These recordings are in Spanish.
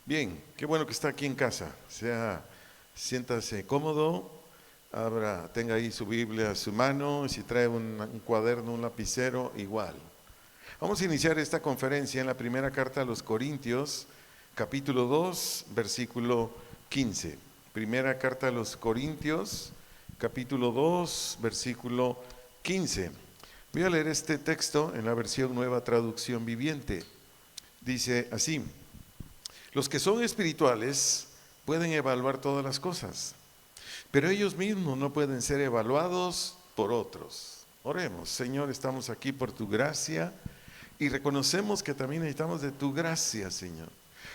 Bien, qué bueno que está aquí en casa. Siéntase cómodo, tenga ahí su Biblia a su mano, y si trae un cuaderno, un lapicero, igual. Vamos a iniciar esta conferencia en la primera carta a los Corintios, capítulo 2, versículo 15. Primera carta a los Corintios, capítulo 2, versículo 15. Voy a leer este texto en la versión Nueva Traducción Viviente. Dice así: los que son espirituales pueden evaluar todas las cosas, pero ellos mismos no pueden ser evaluados por otros. Oremos. Señor, estamos aquí por tu gracia y reconocemos que también necesitamos de tu gracia, Señor,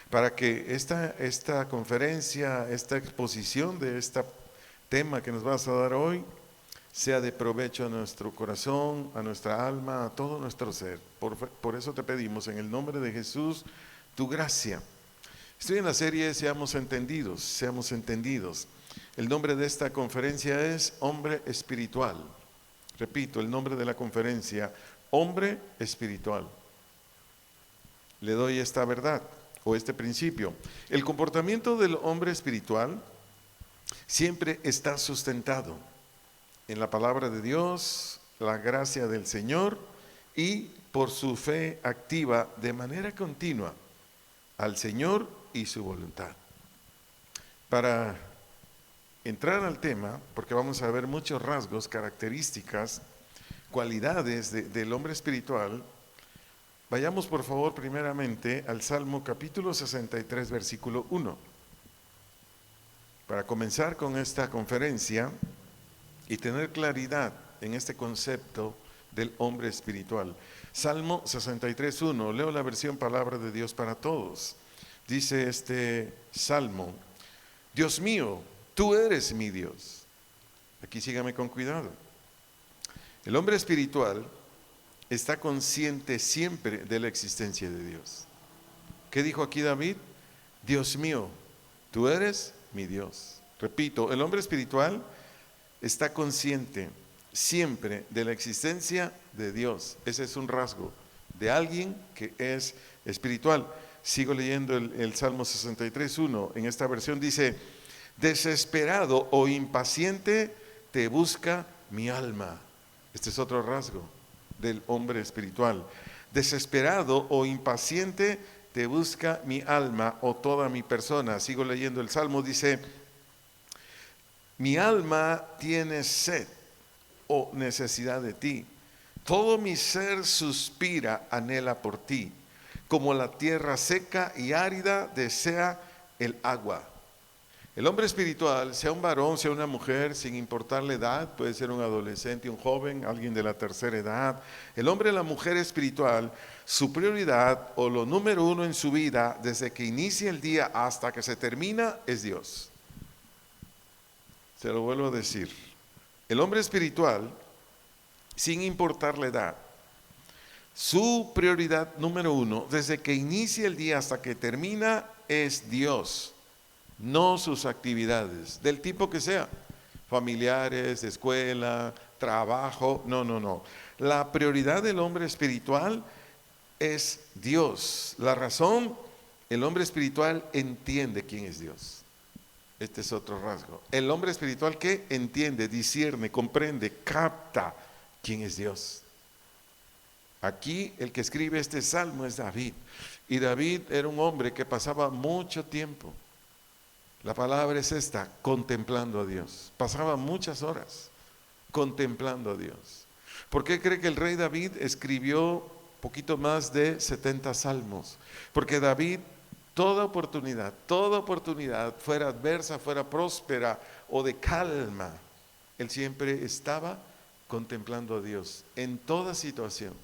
para que esta conferencia, esta exposición de este tema que nos vas a dar hoy, sea de provecho a nuestro corazón, a nuestra alma, a todo nuestro ser. Por eso te pedimos en el nombre de Jesús tu gracia. Estoy en la serie Seamos Entendidos, Seamos Entendidos. El nombre de esta conferencia es Hombre Espiritual. Repito, el nombre de la conferencia, Hombre Espiritual. Le doy esta verdad o este principio. El comportamiento del hombre espiritual siempre está sustentado en la palabra de Dios, la gracia del Señor y por su fe activa de manera continua al Señor y su voluntad. Para entrar al tema, porque vamos a ver muchos rasgos, características, cualidades del hombre espiritual, vayamos por favor primeramente al Salmo capítulo 63, versículo 1. Para comenzar con esta conferencia y tener claridad en este concepto del hombre espiritual. Salmo 63, 1, leo la versión Palabra de Dios para Todos. Dice este salmo: Dios mío, tú eres mi Dios. Aquí sígame con cuidado. El hombre espiritual está consciente siempre de la existencia de Dios. ¿Qué dijo aquí David? Dios mío, tú eres mi Dios. Repito, el hombre espiritual está consciente siempre de la existencia de Dios. Ese es un rasgo de alguien que es espiritual. Sigo leyendo el Salmo 63, 1. En esta versión dice: desesperado o impaciente te busca mi alma. Este es otro rasgo del hombre espiritual. Desesperado o impaciente te busca mi alma o toda mi persona. Sigo leyendo el Salmo, dice: mi alma tiene sed o necesidad de ti. Todo mi ser suspira, anhela por ti. Como la tierra seca y árida desea el agua. El hombre espiritual, sea un varón, sea una mujer, sin importar la edad, puede ser un adolescente, un joven, alguien de la tercera edad. El hombre y la mujer espiritual, su prioridad o lo número uno en su vida, desde que inicia el día hasta que se termina, es Dios. Se lo vuelvo a decir. El hombre espiritual, sin importar la edad, su prioridad número uno, desde que inicia el día hasta que termina, es Dios, no sus actividades, del tipo que sea, familiares, escuela, trabajo, no. La prioridad del hombre espiritual es Dios. La razón, el hombre espiritual entiende quién es Dios. Este es otro rasgo. El hombre espiritual que entiende, discierne, comprende, capta quién es Dios. Aquí el que escribe este salmo es David. Y David era un hombre que pasaba mucho tiempo. La palabra es esta, contemplando a Dios. Pasaba muchas horas contemplando a Dios. ¿Por qué cree que el rey David escribió poquito más de 70 salmos? Porque David, toda oportunidad, fuera adversa, fuera próspera o de calma, él siempre estaba contemplando a Dios en toda situación.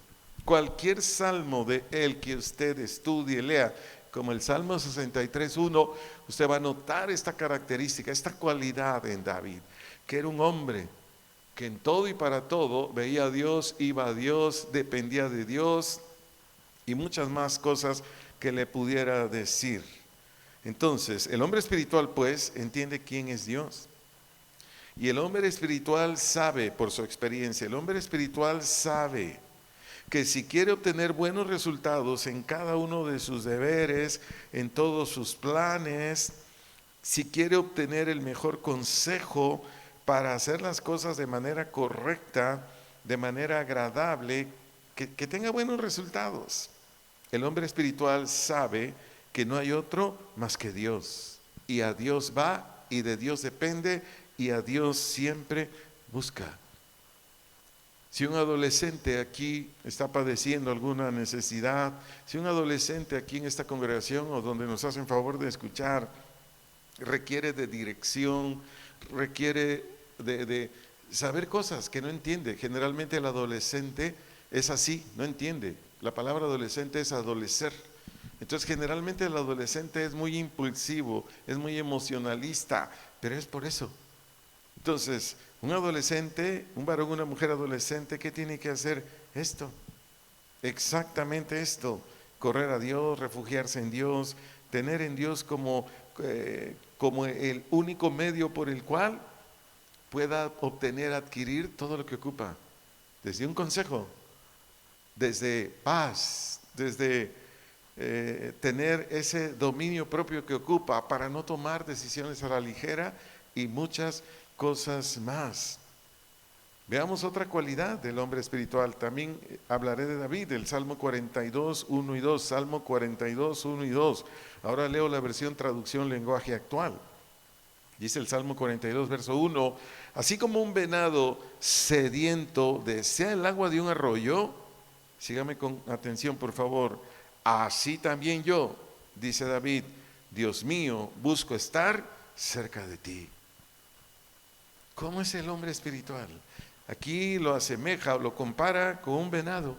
Cualquier salmo de él que usted estudie, lea, como el Salmo 63, 1, usted va a notar esta característica, esta cualidad en David, que era un hombre que en todo y para todo veía a Dios, iba a Dios, dependía de Dios y muchas más cosas que le pudiera decir. Entonces, el hombre espiritual pues entiende quién es Dios. Y el hombre espiritual sabe por su experiencia, el hombre espiritual sabe que si quiere obtener buenos resultados en cada uno de sus deberes, en todos sus planes, si quiere obtener el mejor consejo para hacer las cosas de manera correcta, de manera agradable, que tenga buenos resultados. El hombre espiritual sabe que no hay otro más que Dios. Y a Dios va y de Dios depende y a Dios siempre busca. Si un adolescente aquí está padeciendo alguna necesidad, si un adolescente aquí en esta congregación o donde nos hacen favor de escuchar, requiere de dirección, requiere de saber cosas que no entiende. Generalmente el adolescente es así, no entiende. La palabra adolescente es adolecer. Entonces generalmente el adolescente es muy impulsivo, es muy emocionalista, pero es por eso. Entonces, un adolescente, un varón, una mujer adolescente, ¿qué tiene que hacer? Esto, exactamente esto, correr a Dios, refugiarse en Dios, tener en Dios como el único medio por el cual pueda obtener, adquirir todo lo que ocupa, desde un consejo, desde paz, desde tener ese dominio propio que ocupa para no tomar decisiones a la ligera y muchas cosas más. Veamos otra cualidad del hombre espiritual. También hablaré de David, del Salmo 42, 1 y 2. Salmo 42, 1 y 2. Ahora leo la versión traducción lenguaje actual. Dice el Salmo 42, verso 1. Así como un venado sediento desea el agua de un arroyo, sígame con atención por favor, así también yo, dice David, Dios mío, busco estar cerca de ti. ¿Cómo es el hombre espiritual? Aquí lo asemeja o lo compara con un venado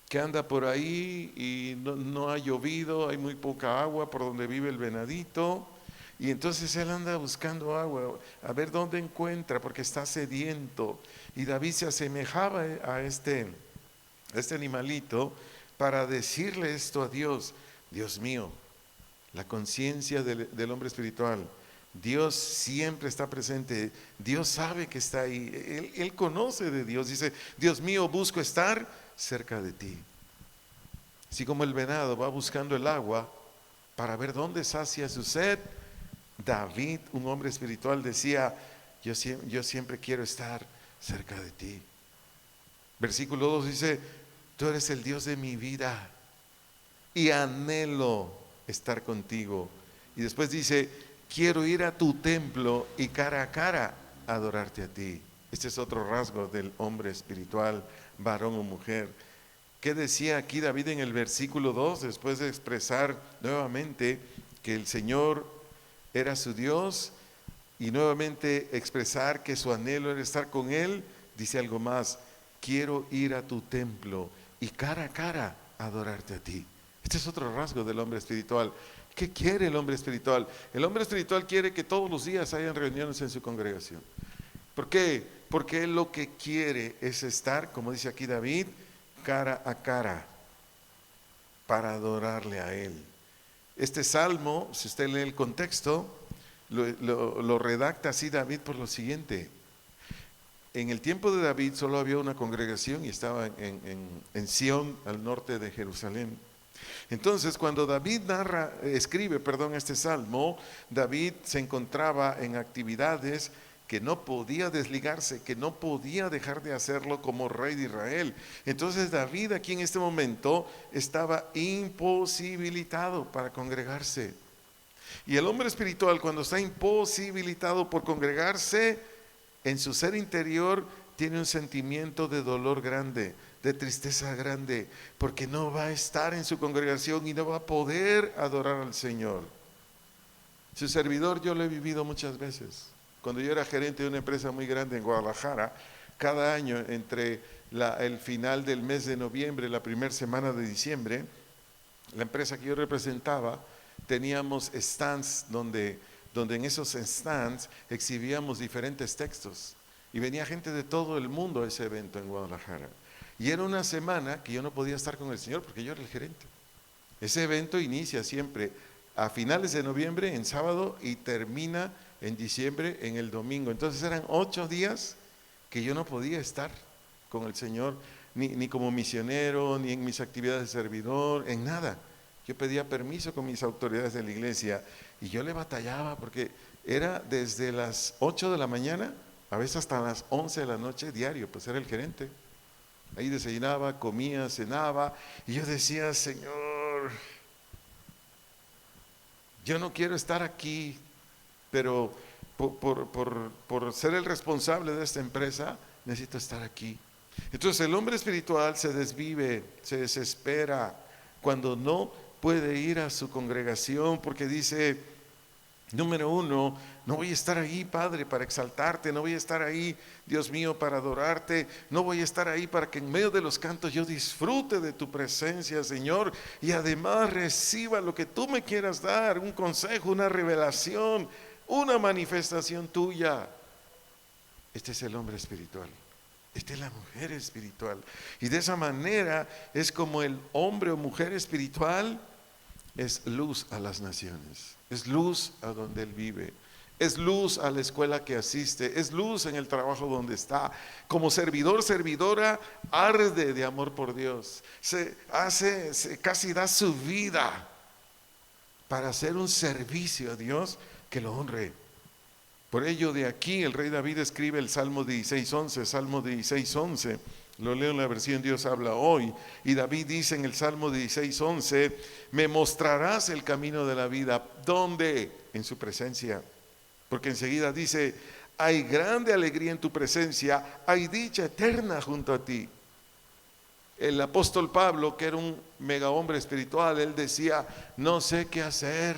que anda por ahí y no ha llovido, hay muy poca agua por donde vive el venadito, y entonces él anda buscando agua, a ver dónde encuentra, porque está sediento. Y David se asemejaba a este animalito para decirle esto a Dios. Dios mío, la conciencia del hombre espiritual, Dios siempre está presente, Dios sabe que está ahí, él conoce de Dios, dice, Dios mío, busco estar cerca de ti. Así como el venado va buscando el agua para ver dónde sacia su sed, David, un hombre espiritual, decía, yo siempre quiero estar cerca de ti. Versículo 2 dice, tú eres el Dios de mi vida y anhelo estar contigo. Y después dice, quiero ir a tu templo y cara a cara adorarte a ti. Este es otro rasgo del hombre espiritual, varón o mujer. ¿Qué decía aquí David en el versículo 2? Después de expresar nuevamente que el Señor era su Dios y nuevamente expresar que su anhelo era estar con Él, dice algo más, quiero ir a tu templo y cara a cara adorarte a ti. Este es otro rasgo del hombre espiritual. ¿Qué quiere el hombre espiritual? El hombre espiritual quiere que todos los días hayan reuniones en su congregación. ¿Por qué? Porque él lo que quiere es estar, como dice aquí David, cara a cara para adorarle a Él. Este salmo, si usted lee el contexto, lo redacta así David por lo siguiente. En el tiempo de David solo había una congregación y estaba en Sión, al norte de Jerusalén. Entonces, cuando David escribe este salmo, David se encontraba en actividades que no podía desligarse, que no podía dejar de hacerlo como rey de Israel. Entonces David aquí en este momento estaba imposibilitado para congregarse. Y el hombre espiritual, cuando está imposibilitado por congregarse, en su ser interior tiene un sentimiento de dolor grande, de tristeza grande, porque no va a estar en su congregación y no va a poder adorar al Señor. Su servidor yo lo he vivido muchas veces. Cuando yo era gerente de una empresa muy grande en Guadalajara, cada año entre el final del mes de noviembre, la primera semana de diciembre, la empresa que yo representaba, teníamos stands donde en esos stands exhibíamos diferentes textos. Y venía gente de todo el mundo a ese evento en Guadalajara. Y era una semana que yo no podía estar con el Señor porque yo era el gerente. Ese evento inicia siempre a finales de noviembre, en sábado, y termina en diciembre, en el domingo. Entonces eran 8 días que yo no podía estar con el Señor ni como misionero, ni en mis actividades de servidor, en nada. Yo pedía permiso con mis autoridades de la iglesia y yo le batallaba porque era desde las 8 de la mañana, a veces hasta las 11 de la noche diario, pues era el gerente. Ahí desayunaba, comía, cenaba y yo decía, Señor, yo no quiero estar aquí, pero por ser el responsable de esta empresa, necesito estar aquí. Entonces el hombre espiritual se desvive, se desespera cuando no puede ir a su congregación porque dice, número uno, no voy a estar ahí, Padre, para exaltarte, no voy a estar ahí, Dios mío, para adorarte, no voy a estar ahí para que en medio de los cantos yo disfrute de tu presencia, Señor, y además reciba lo que tú me quieras dar, un consejo, una revelación, una manifestación tuya. Este es el hombre espiritual. Esta es la mujer espiritual. Y de esa manera es como el hombre o mujer espiritual es luz a las naciones, es luz a donde él vive, es luz a la escuela que asiste, es luz en el trabajo donde está. Como servidor, servidora, arde de amor por Dios, casi da su vida para hacer un servicio a Dios que lo honre. Por ello de aquí el rey David escribe el Salmo 16:11, Salmo 16:11, lo leo en la versión Dios habla hoy, y David dice en el Salmo 16:11, me mostrarás el camino de la vida. ¿Dónde? En su presencia. Porque enseguida dice, hay grande alegría en tu presencia, hay dicha eterna junto a ti. El apóstol Pablo, que era un mega hombre espiritual, él decía, no sé qué hacer.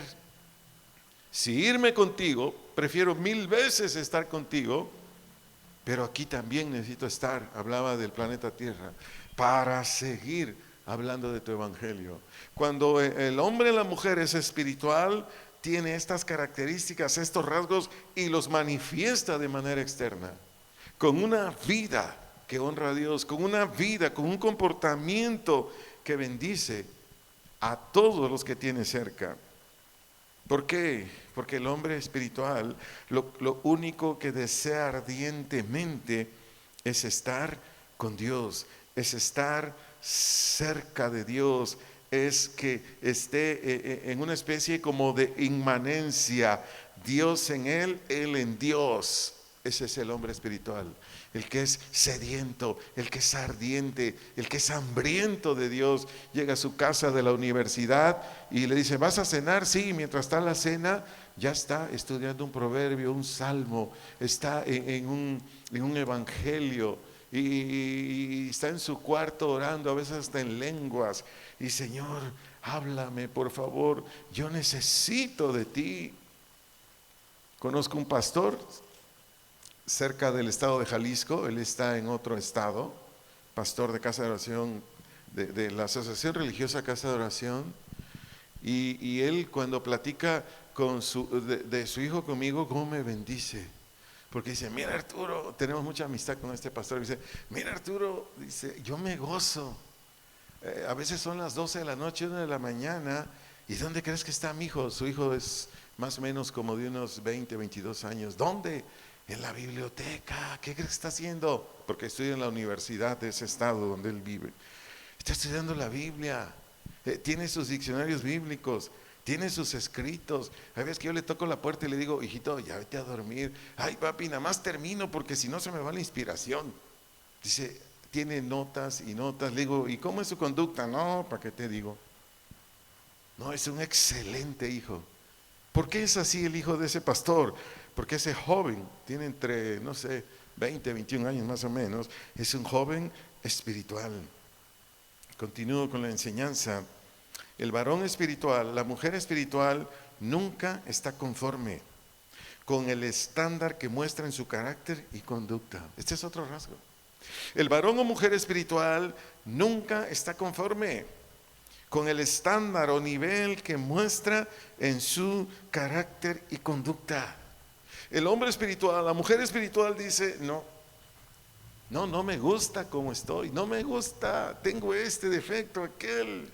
Si irme contigo, prefiero 1000 veces estar contigo, pero aquí también necesito estar, hablaba del planeta Tierra, para seguir hablando de tu evangelio. Cuando el hombre y la mujer es espiritual, tiene estas características, estos rasgos y los manifiesta de manera externa, con una vida que honra a Dios, con una vida, con un comportamiento que bendice a todos los que tiene cerca. ¿Por qué? Porque el hombre espiritual lo único que desea ardientemente es estar con Dios, es estar cerca de Dios, es que esté en una especie como de inmanencia, Dios en él en Dios. Ese es el hombre espiritual, el que es sediento, el que es ardiente, el que es hambriento de Dios. Llega a su casa de la universidad y le dice, ¿vas a cenar? Sí, mientras está la cena, ya está estudiando un proverbio, un salmo, está en un evangelio y está en su cuarto orando, a veces hasta en lenguas. Y Señor, háblame por favor, yo necesito de ti. Conozco un pastor cerca del estado de Jalisco, él está en otro estado, pastor de casa de oración, de la Asociación Religiosa Casa de Oración, y él cuando platica de su hijo conmigo, cómo me bendice, porque dice, mira Arturo, tenemos mucha amistad con este pastor, dice, mira Arturo, dice, yo me gozo, a veces son las 12 de la noche, 1 de la mañana, ¿y dónde crees que está mi hijo? Su hijo es más o menos como de unos 20, 22 años, ¿dónde? En la biblioteca. ¿Qué crees que está haciendo? Porque estudia en la universidad de ese estado donde él vive. Está estudiando la Biblia, tiene sus diccionarios bíblicos, tiene sus escritos. Hay veces que yo le toco la puerta y le digo, hijito, ya vete a dormir. Ay papi, nada más termino porque si no se me va la inspiración. Dice, tiene notas y notas. Le digo, ¿y cómo es su conducta? No, ¿para qué te digo? No, es un excelente hijo. ¿Por qué es así el hijo de ese pastor? Porque ese joven tiene entre, no sé, 20, 21 años más o menos, es un joven espiritual. Continúo con la enseñanza. El varón espiritual, la mujer espiritual, nunca está conforme con el estándar que muestra en su carácter y conducta. Este es otro rasgo. El varón o mujer espiritual nunca está conforme con el estándar o nivel que muestra en su carácter y conducta. El hombre espiritual, la mujer espiritual dice, no me gusta como estoy, no me gusta, tengo este defecto, aquel,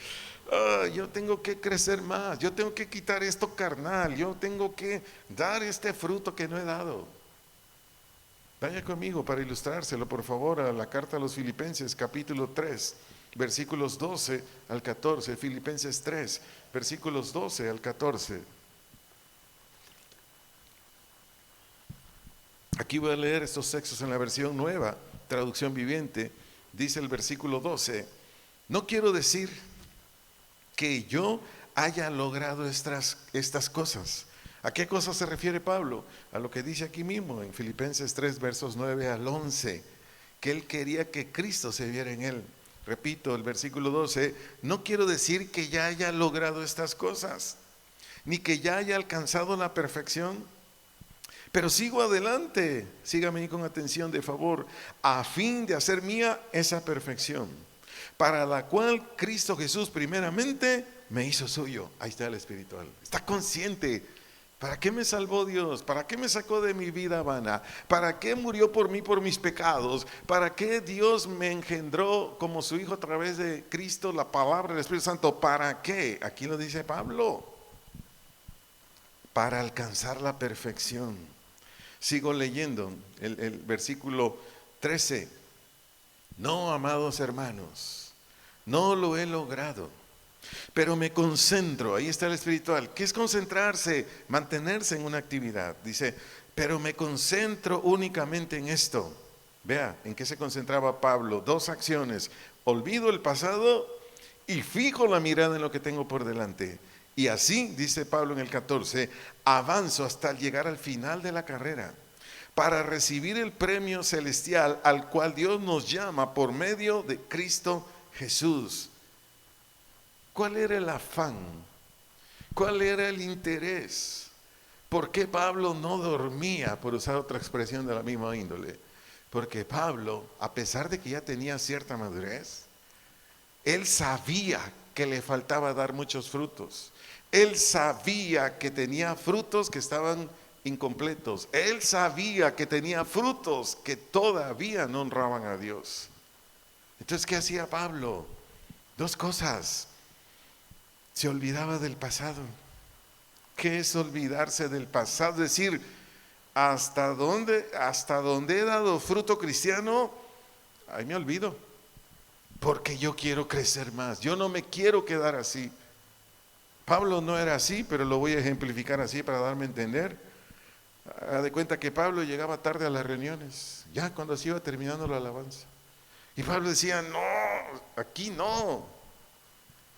yo tengo que crecer más, yo tengo que quitar esto carnal, yo tengo que dar este fruto que no he dado. Vaya conmigo para ilustrárselo, por favor, a la carta a los Filipenses, capítulo 3, versículos 12 al 14. Filipenses 3, versículos 12 al 14. Aquí voy a leer estos textos en la versión nueva, traducción viviente. Dice el versículo 12: no quiero decir que yo haya logrado estas cosas. ¿A qué cosas se refiere Pablo? A lo que dice aquí mismo en Filipenses 3, versos 9 al 11, que él quería que Cristo se viera en él. Repito, el versículo 12: no quiero decir que ya haya logrado estas cosas, ni que ya haya alcanzado la perfección, pero sigo adelante, sígame ahí con atención de favor, a fin de hacer mía esa perfección, para la cual Cristo Jesús primeramente me hizo suyo. Ahí está el espiritual. Está consciente. ¿Para qué me salvó Dios? ¿Para qué me sacó de mi vida vana? ¿Para qué murió por mí, por mis pecados? ¿Para qué Dios me engendró como su hijo a través de Cristo, la palabra del Espíritu Santo? ¿Para qué? Aquí lo dice Pablo. Para alcanzar la perfección. Sigo leyendo el versículo 13. No, amados hermanos, no lo he logrado, pero me concentro. Ahí está el espiritual. ¿Qué es concentrarse? Mantenerse en una actividad. Dice, pero me concentro únicamente en esto. Vea, ¿en qué se concentraba Pablo? Dos acciones: olvido el pasado y fijo la mirada en lo que tengo por delante. Y así, dice Pablo en el 14, avanzo hasta llegar al final de la carrera, para recibir el premio celestial al cual Dios nos llama por medio de Cristo Jesús. ¿Cuál era el afán? ¿Cuál era el interés? ¿Por qué Pablo no dormía, por usar otra expresión de la misma índole? Porque Pablo, a pesar de que ya tenía cierta madurez, él sabía que le faltaba dar muchos frutos. Él sabía que tenía frutos que estaban incompletos. Él sabía que tenía frutos que todavía no honraban a Dios. Entonces, ¿qué hacía Pablo? Dos cosas. Se olvidaba del pasado. ¿Qué es olvidarse del pasado? Es decir, hasta dónde he dado fruto cristiano, ahí me olvido, porque yo quiero crecer más. Yo no me quiero quedar así. Pablo no era así, pero lo voy a ejemplificar así para darme a entender. Haz de cuenta que Pablo llegaba tarde a las reuniones, ya cuando se iba terminando la alabanza. Y Pablo decía, no, aquí no.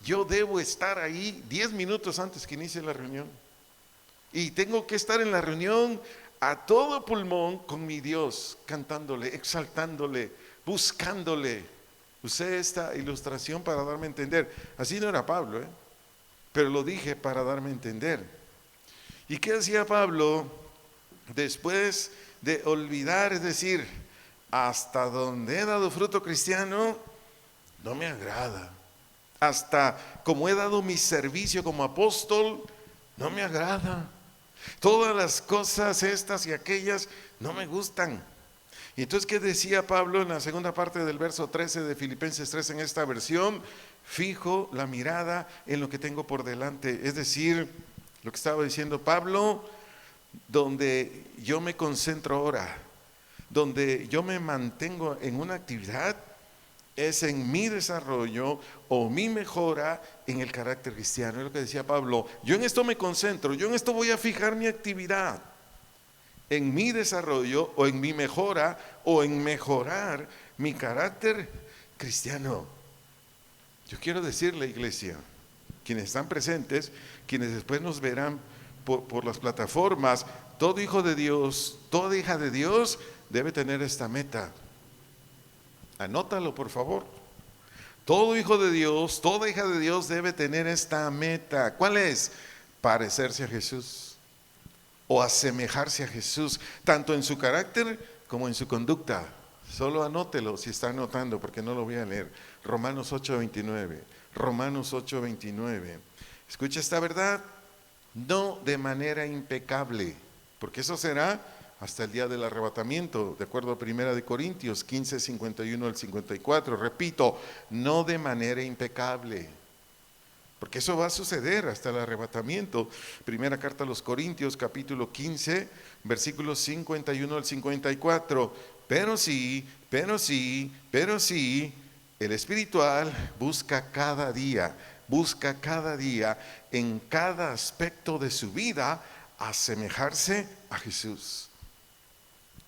Yo debo estar ahí 10 minutos antes que inicie la reunión. Y tengo que estar en la reunión a todo pulmón con mi Dios, cantándole, exaltándole, buscándole. Usé esta ilustración para darme a entender. Así no era Pablo, pero lo dije para darme a entender. ¿Y qué hacía Pablo después de olvidar? Es decir, hasta donde he dado fruto cristiano, no me agrada. Hasta como he dado mi servicio como apóstol, no me agrada. Todas las cosas estas y aquellas no me gustan. Y entonces, ¿qué decía Pablo en la segunda parte del verso 13 de Filipenses 3 en esta versión? Fijo la mirada en lo que tengo por delante. Es decir, lo que estaba diciendo Pablo, donde yo me concentro ahora, donde yo me mantengo en una actividad, es en mi desarrollo o mi mejora en el carácter cristiano. Es lo que decía Pablo, yo en esto me concentro, yo en esto voy a fijar mi actividad, en mi desarrollo o en mi mejora o en mejorar mi carácter cristiano. Yo quiero decirle, iglesia, quienes están presentes, quienes después nos verán por las plataformas, todo hijo de Dios, toda hija de Dios debe tener esta meta. Anótalo, por favor. Todo hijo de Dios, toda hija de Dios debe tener esta meta. ¿Cuál es? Parecerse a Jesús o asemejarse a Jesús, tanto en su carácter como en su conducta. Solo anótelo si está anotando, porque no lo voy a leer. Romanos 8:29. Romanos 8:29. Escucha esta verdad. No de manera impecable, porque eso será hasta el día del arrebatamiento, de acuerdo a 1 Corintios 15:51 al 54. Repito, no de manera impecable. porque eso va a suceder hasta el arrebatamiento. Primera carta a los Corintios, capítulo 15, versículos 51 al 54. Pero sí, el espiritual busca cada día en cada aspecto de su vida asemejarse a Jesús.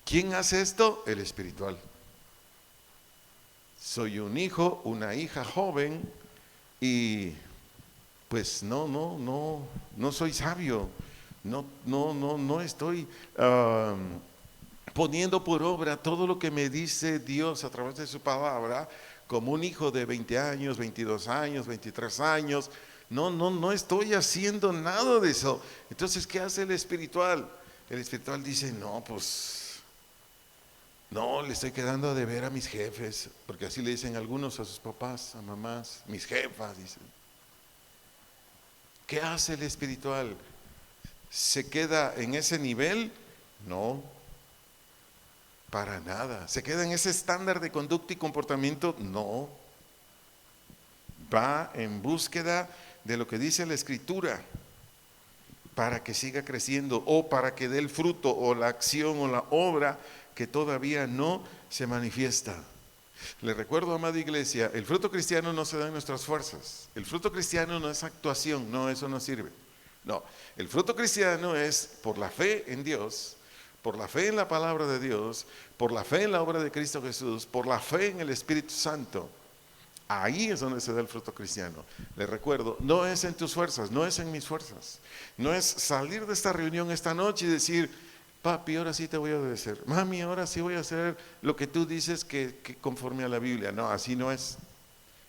¿Quién hace esto? El espiritual. Soy un hijo, una hija joven y pues no soy sabio, no estoy poniendo por obra todo lo que me dice Dios a través de su palabra, como un hijo de 20 años, 22 años, 23 años. No estoy haciendo nada de eso. Entonces, ¿qué hace el espiritual? El espiritual dice, no, le estoy quedando a deber a mis jefes, porque así le dicen algunos a sus papás, a mamás, mis jefas, dicen. ¿Qué hace el espiritual? ¿Se queda en ese nivel? No, para nada. ¿Se queda en ese estándar de conducta y comportamiento? No. Va en búsqueda de lo que dice la Escritura para que siga creciendo o para que dé el fruto o la acción o la obra que todavía no se manifiesta. Le recuerdo, amada iglesia, el fruto cristiano no se da en nuestras fuerzas. El fruto cristiano no es actuación, no, eso no sirve. No, el fruto cristiano es por la fe en Dios, por la fe en la palabra de Dios, por la fe en la obra de Cristo Jesús, por la fe en el Espíritu Santo. Ahí es donde se da el fruto cristiano. Le recuerdo, no es en tus fuerzas, no es en mis fuerzas. No es salir de esta reunión esta noche y decir, papi, ahora sí te voy a obedecer. Mami, ahora sí voy a hacer lo que tú dices que conforme a la Biblia. No, así no es.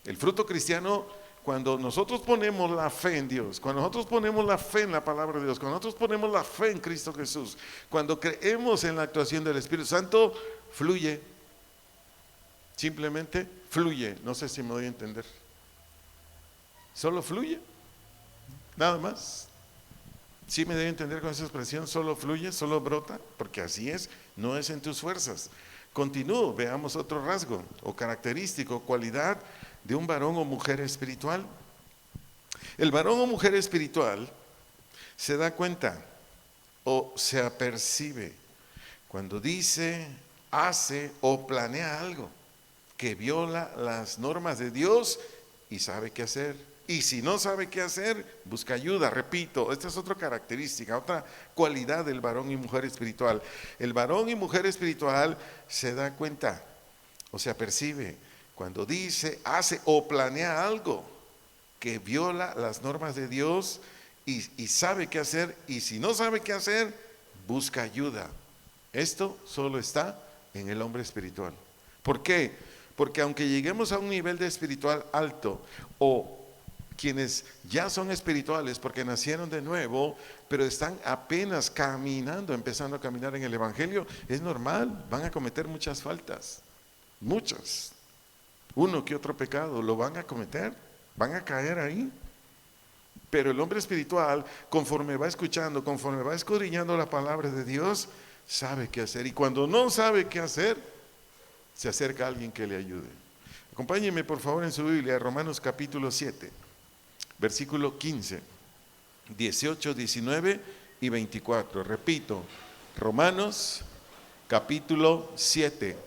El fruto cristiano, cuando nosotros ponemos la fe en Dios, cuando nosotros ponemos la fe en la palabra de Dios, cuando nosotros ponemos la fe en Cristo Jesús, cuando creemos en la actuación del Espíritu Santo, fluye. Simplemente fluye. No sé si me doy a entender. Solo fluye. Nada más. ¿Sí me doy a entender con esa expresión? Solo fluye, solo brota, porque así es, no es en tus fuerzas. Continúo, veamos otro rasgo o característico, cualidad de un varón o mujer espiritual. El varón o mujer espiritual se da cuenta o se apercibe cuando dice, hace o planea algo que viola las normas de Dios y sabe qué hacer. Y si no sabe qué hacer, busca ayuda. Repito, esta es otra característica, otra cualidad del varón y mujer espiritual. El varón y mujer espiritual se da cuenta o se apercibe cuando dice, hace o planea algo que viola las normas de Dios y sabe qué hacer. Y si no sabe qué hacer, busca ayuda. Esto solo está en el hombre espiritual. ¿Por qué? Porque aunque lleguemos a un nivel de espiritual alto o quienes ya son espirituales porque nacieron de nuevo, pero están apenas caminando, empezando a caminar en el Evangelio, es normal, van a cometer muchas faltas, muchas. Uno que otro pecado lo van a cometer, van a caer ahí. Pero el hombre espiritual, conforme va escuchando, conforme va escudriñando la palabra de Dios, sabe qué hacer. Y cuando no sabe qué hacer, se acerca a alguien que le ayude. Acompáñenme por favor en su Biblia, Romanos capítulo 7, versículo 15, 18, 19 y 24. Repito, Romanos capítulo 7,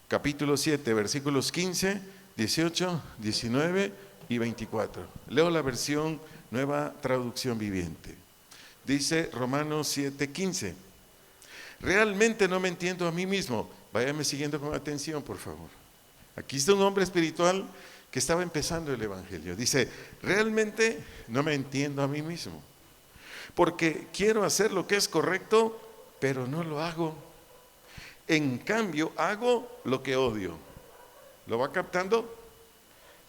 versículos 15, 18, 19 y 24. Leo la versión Nueva Traducción Viviente. Dice Romanos 7, 15. Realmente no me entiendo a mí mismo. Váyame siguiendo con atención, por favor. Aquí está un hombre espiritual que estaba empezando el Evangelio. Dice, realmente no me entiendo a mí mismo, porque quiero hacer lo que es correcto, pero no lo hago. En cambio, hago lo que odio. ¿Lo va captando?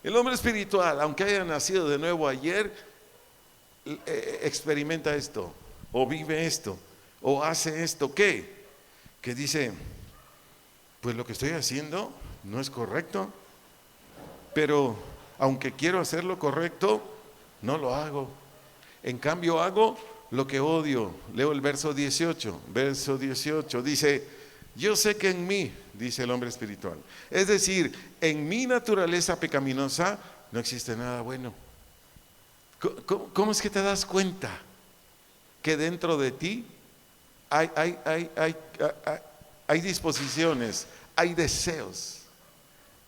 El hombre espiritual, aunque haya nacido de nuevo ayer, experimenta esto, o vive esto, o hace esto. ¿Qué? Que dice, pues lo que estoy haciendo no es correcto, pero aunque quiero hacer lo correcto, no lo hago. En cambio hago lo que odio. Leo el verso 18. Verso 18 dice, yo sé que en mí, dice el hombre espiritual, es decir, en mi naturaleza pecaminosa, no existe nada bueno. ¿Cómo es que te das cuenta que dentro de ti hay disposiciones, hay deseos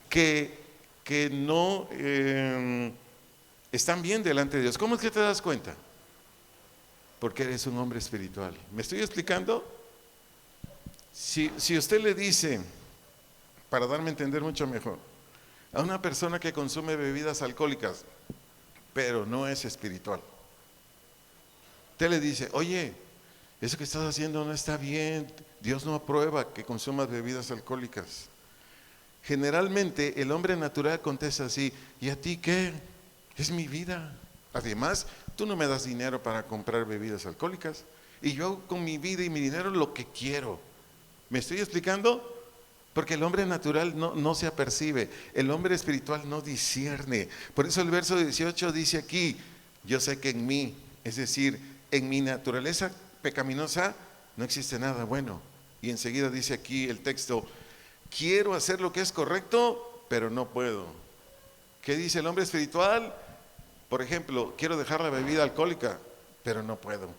que no están bien delante de Dios? ¿Cómo es que te das cuenta? Porque eres un hombre espiritual. ¿Me estoy explicando? Si usted le dice, para darme a entender mucho mejor, a una persona que consume bebidas alcohólicas, pero no es espiritual, usted le dice, oye, eso que estás haciendo no está bien, Dios no aprueba que consumas bebidas alcohólicas. Generalmente el hombre natural contesta así, ¿y a ti qué? Es mi vida. Además, tú no me das dinero para comprar bebidas alcohólicas y yo hago con mi vida y mi dinero lo que quiero. ¿Me estoy explicando? Porque el hombre natural no se apercibe, el hombre espiritual no discierne. Por eso el verso 18 dice aquí, yo sé que en mí, es decir, en mi naturaleza pecaminosa no existe nada bueno. Y enseguida dice aquí el texto, quiero hacer lo que es correcto, pero no puedo. ¿Qué dice el hombre espiritual? Por ejemplo, quiero dejar la bebida alcohólica, pero no puedo.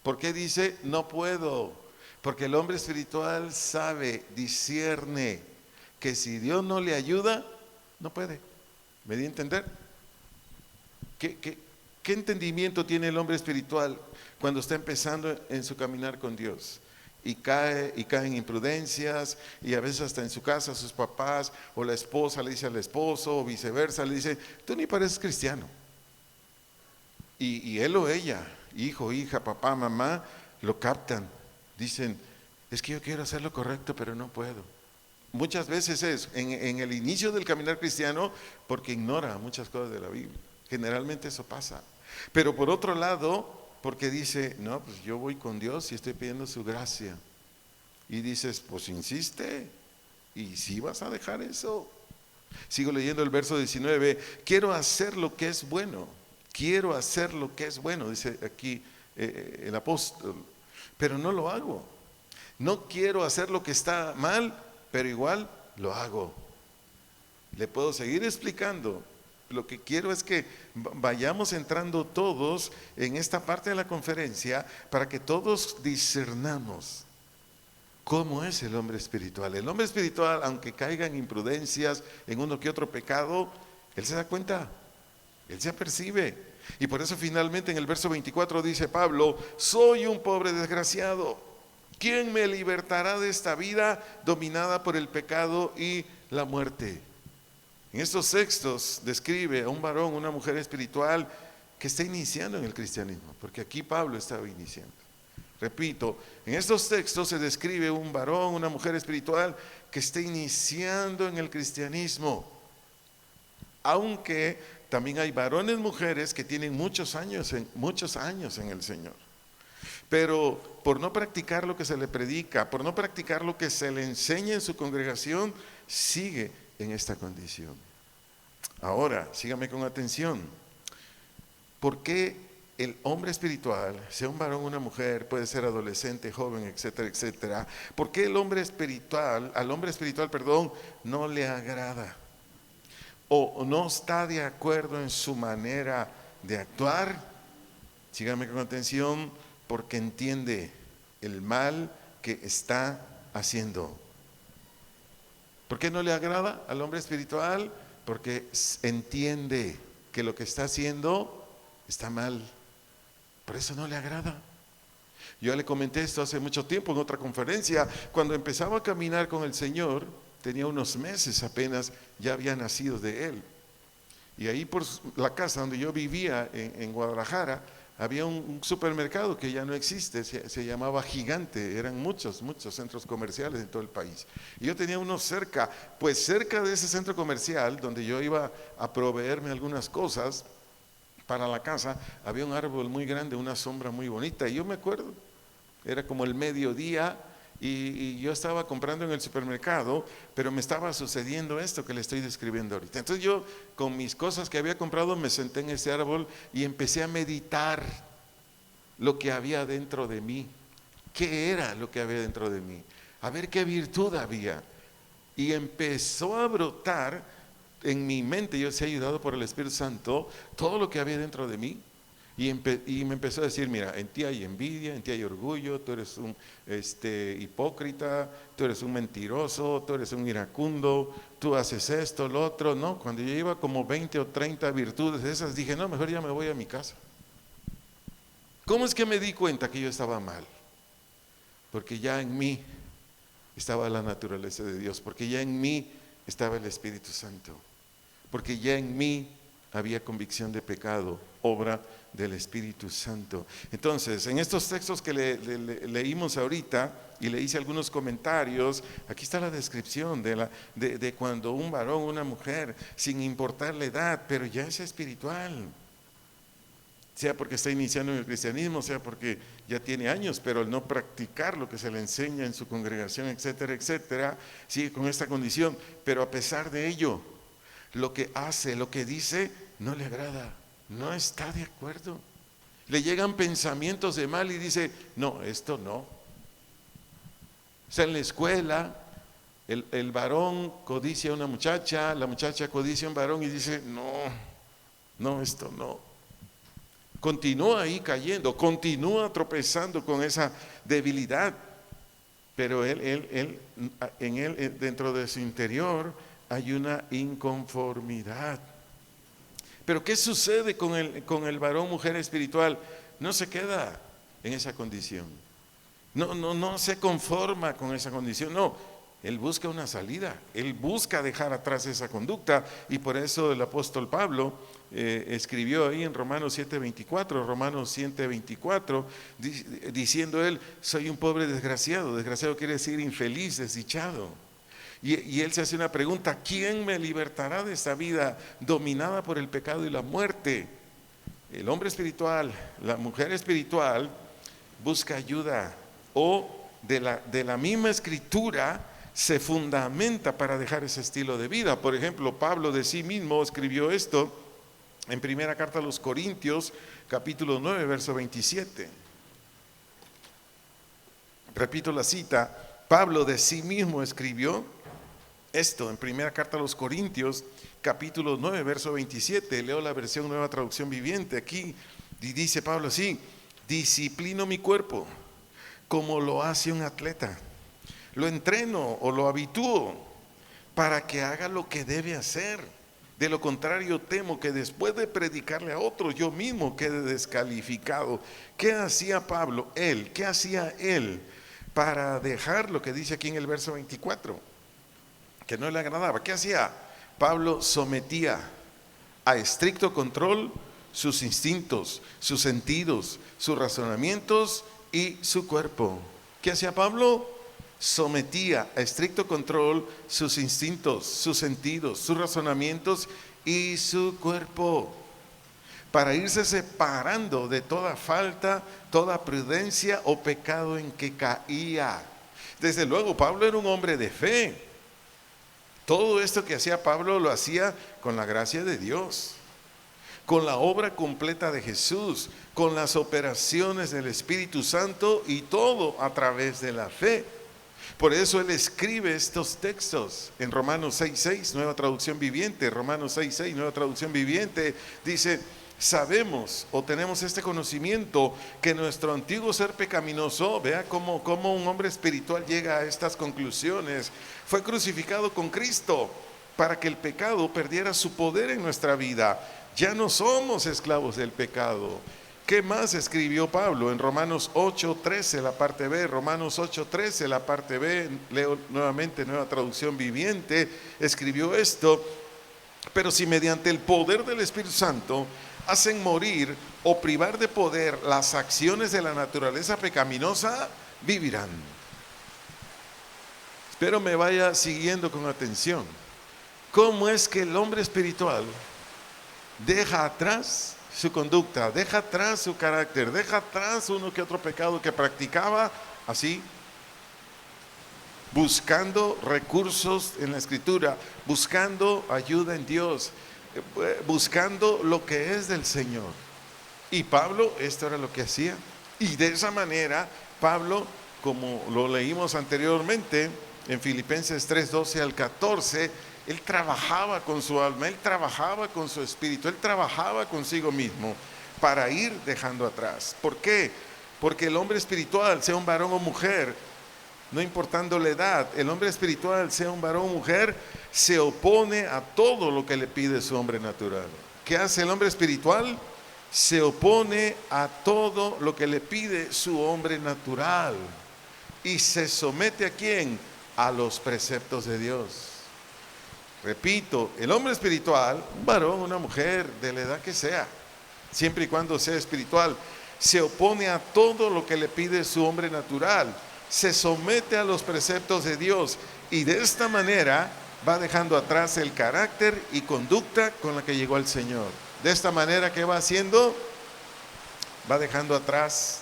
¿Por qué dice no puedo? Porque el hombre espiritual sabe, discierne que si Dios no le ayuda, no puede. ¿Me di a entender? ¿Qué entendimiento tiene el hombre espiritual cuando está empezando en su caminar con Dios? Y cae en imprudencias, y a veces hasta en su casa sus papás o la esposa le dice al esposo o viceversa, le dice, tú ni pareces cristiano. Y él o ella, hijo, hija, papá, mamá, lo captan. Dicen, es que yo quiero hacer lo correcto, pero no puedo. Muchas veces es en el inicio del caminar cristiano porque ignora muchas cosas de la Biblia. Generalmente eso pasa. Pero por otro lado, porque dice, no, pues yo voy con Dios y estoy pidiendo su gracia. Y dices, pues insiste, y si vas a dejar eso. Sigo leyendo el verso 19, quiero hacer lo que es bueno, quiero hacer lo que es bueno, dice aquí el apóstol, pero no lo hago. No quiero hacer lo que está mal, pero igual lo hago. Le puedo seguir explicando. Lo que quiero es que vayamos entrando todos en esta parte de la conferencia para que todos discernamos cómo es el hombre espiritual. El hombre espiritual, aunque caiga en imprudencias, en uno que otro pecado, él se da cuenta, él se apercibe. Y por eso finalmente en el verso 24 dice Pablo, soy un pobre desgraciado. ¿Quién me libertará de esta vida dominada por el pecado y la muerte? En estos textos describe a un varón, una mujer espiritual que está iniciando en el cristianismo, porque aquí Pablo estaba iniciando. Repito, en estos textos se describe un varón, una mujer espiritual que está iniciando en el cristianismo, aunque también hay varones, mujeres que tienen muchos años en el Señor. Pero por no practicar lo que se le predica, por no practicar lo que se le enseña en su congregación, sigue en esta condición. Ahora, sígame con atención. ¿Por qué el hombre espiritual, sea un varón o una mujer, puede ser adolescente, joven, etcétera, etcétera? ¿Por qué al hombre espiritual, no le agrada? ¿O no está de acuerdo en su manera de actuar? Sígame con atención, porque entiende el mal que está haciendo. ¿Por qué no le agrada al hombre espiritual? Porque entiende que lo que está haciendo está mal. Por eso no le agrada. Yo le comenté esto hace mucho tiempo en otra conferencia. Cuando empezaba a caminar con el Señor, tenía unos meses apenas, ya había nacido de Él. Y ahí por la casa donde yo vivía en Guadalajara, había un supermercado que ya no existe, se llamaba Gigante, eran muchos centros comerciales en todo el país. Y yo tenía uno cerca, pues cerca de ese centro comercial, donde yo iba a proveerme algunas cosas para la casa, había un árbol muy grande, una sombra muy bonita. Y yo me acuerdo, era como el mediodía y yo estaba comprando en el supermercado, pero me estaba sucediendo esto que le estoy describiendo ahorita. Entonces yo, con mis cosas que había comprado, me senté en ese árbol y empecé a meditar lo que había dentro de mí. ¿Qué era lo que había dentro de mí? A ver qué virtud había. Y empezó a brotar en mi mente yo se ayudado por el Espíritu Santo todo lo que había dentro de mí. Y me empezó a decir, mira, en ti hay envidia, en ti hay orgullo, tú eres un hipócrita, tú eres un mentiroso, tú eres un iracundo, tú haces esto, lo otro. No, cuando yo iba como 20 o 30 virtudes de esas, dije, no, mejor ya me voy a mi casa. ¿Cómo es que me di cuenta que yo estaba mal? Porque ya en mí estaba la naturaleza de Dios, porque ya en mí estaba el Espíritu Santo, porque ya en mí había convicción de pecado, obra del Espíritu Santo. Entonces, en estos textos que leímos ahorita, y le hice algunos comentarios, aquí está la descripción de cuando un varón, una mujer, sin importar la edad, pero ya es espiritual, sea porque está iniciando en el cristianismo, sea porque ya tiene años, pero al no practicar lo que se le enseña en su congregación, etcétera, etcétera, sigue con esta condición, pero a pesar de ello, lo que hace, lo que dice, no le agrada, no está de acuerdo. Le llegan pensamientos de mal y dice, no, esto no. Está en la escuela, el varón codicia a una muchacha, la muchacha codicia a un varón y dice, no, esto no. Continúa ahí cayendo, continúa tropezando con esa debilidad, pero dentro de su interior hay una inconformidad. Pero ¿qué sucede con el varón, mujer espiritual? No se queda en esa condición, no se conforma con esa condición, no, él busca una salida, él busca dejar atrás esa conducta, y por eso el apóstol Pablo escribió ahí en Romanos 7:24, diciendo él, soy un pobre desgraciado. Desgraciado quiere decir infeliz, desdichado. Y él se hace una pregunta, ¿quién me libertará de esta vida dominada por el pecado y la muerte? El hombre espiritual, la mujer espiritual busca ayuda, o de la misma escritura se fundamenta para dejar ese estilo de vida. Por ejemplo, Pablo de sí mismo escribió esto en primera carta a los Corintios, capítulo 9, verso 27. Repito la cita, Pablo de sí mismo escribió esto en primera carta a los Corintios, capítulo 9, verso 27. Leo la versión Nueva Traducción Viviente. Aquí dice Pablo así: disciplino mi cuerpo como lo hace un atleta, lo entreno o lo habitúo para que haga lo que debe hacer. De lo contrario, temo que después de predicarle a otros, yo mismo quede descalificado. ¿Qué hacía Pablo? ¿Qué hacía él para dejar lo que dice aquí en el verso 24? Que no le agradaba. ¿Qué hacía? Pablo sometía a estricto control sus instintos, sus sentidos, sus razonamientos y su cuerpo. ¿Qué hacía Pablo? Sometía a estricto control sus instintos, sus sentidos, sus razonamientos y su cuerpo, para irse separando de toda falta, toda prudencia o pecado en que caía. Desde luego, Pablo era un hombre de fe. Todo esto que hacía Pablo lo hacía con la gracia de Dios, con la obra completa de Jesús, con las operaciones del Espíritu Santo, y todo a través de la fe. Por eso él escribe estos textos en Romanos 6:6, Nueva Traducción Viviente. Romanos 6:6, Nueva Traducción Viviente, dice: sabemos o tenemos este conocimiento que nuestro antiguo ser pecaminoso, vea cómo un hombre espiritual llega a estas conclusiones, fue crucificado con Cristo para que el pecado perdiera su poder en nuestra vida. Ya no somos esclavos del pecado. ¿Qué más escribió Pablo? En Romanos 8:13, la parte B, Romanos 8:13, la parte B, leo nuevamente Nueva Traducción Viviente, escribió esto: pero si mediante el poder del Espíritu Santo hacen morir o privar de poder las acciones de la naturaleza pecaminosa, vivirán. Espero me vaya siguiendo con atención. ¿Cómo es que el hombre espiritual deja atrás su conducta, deja atrás su carácter, deja atrás uno que otro pecado que practicaba, así, buscando recursos en la Escritura, buscando ayuda en Dios, buscando lo que es del Señor? Y Pablo, esto era lo que hacía, y de esa manera Pablo, como lo leímos anteriormente en Filipenses 3:12 al 14, Él trabajaba con su alma, él trabajaba con su espíritu, él trabajaba consigo mismo para ir dejando atrás. ¿Por qué? Porque el hombre espiritual, sea un varón o mujer, no importando la edad, el hombre espiritual, sea un varón o mujer, se opone a todo lo que le pide su hombre natural. ¿Qué hace el hombre espiritual? Se opone a todo lo que le pide su hombre natural. ¿Y se somete a quién? A los preceptos de Dios. Repito, el hombre espiritual, un varón, una mujer, de la edad que sea, siempre y cuando sea espiritual, se opone a todo lo que le pide su hombre natural, se somete a los preceptos de Dios y de esta manera va dejando atrás el carácter y conducta con la que llegó al Señor. De esta manera, ¿qué va haciendo? Va dejando atrás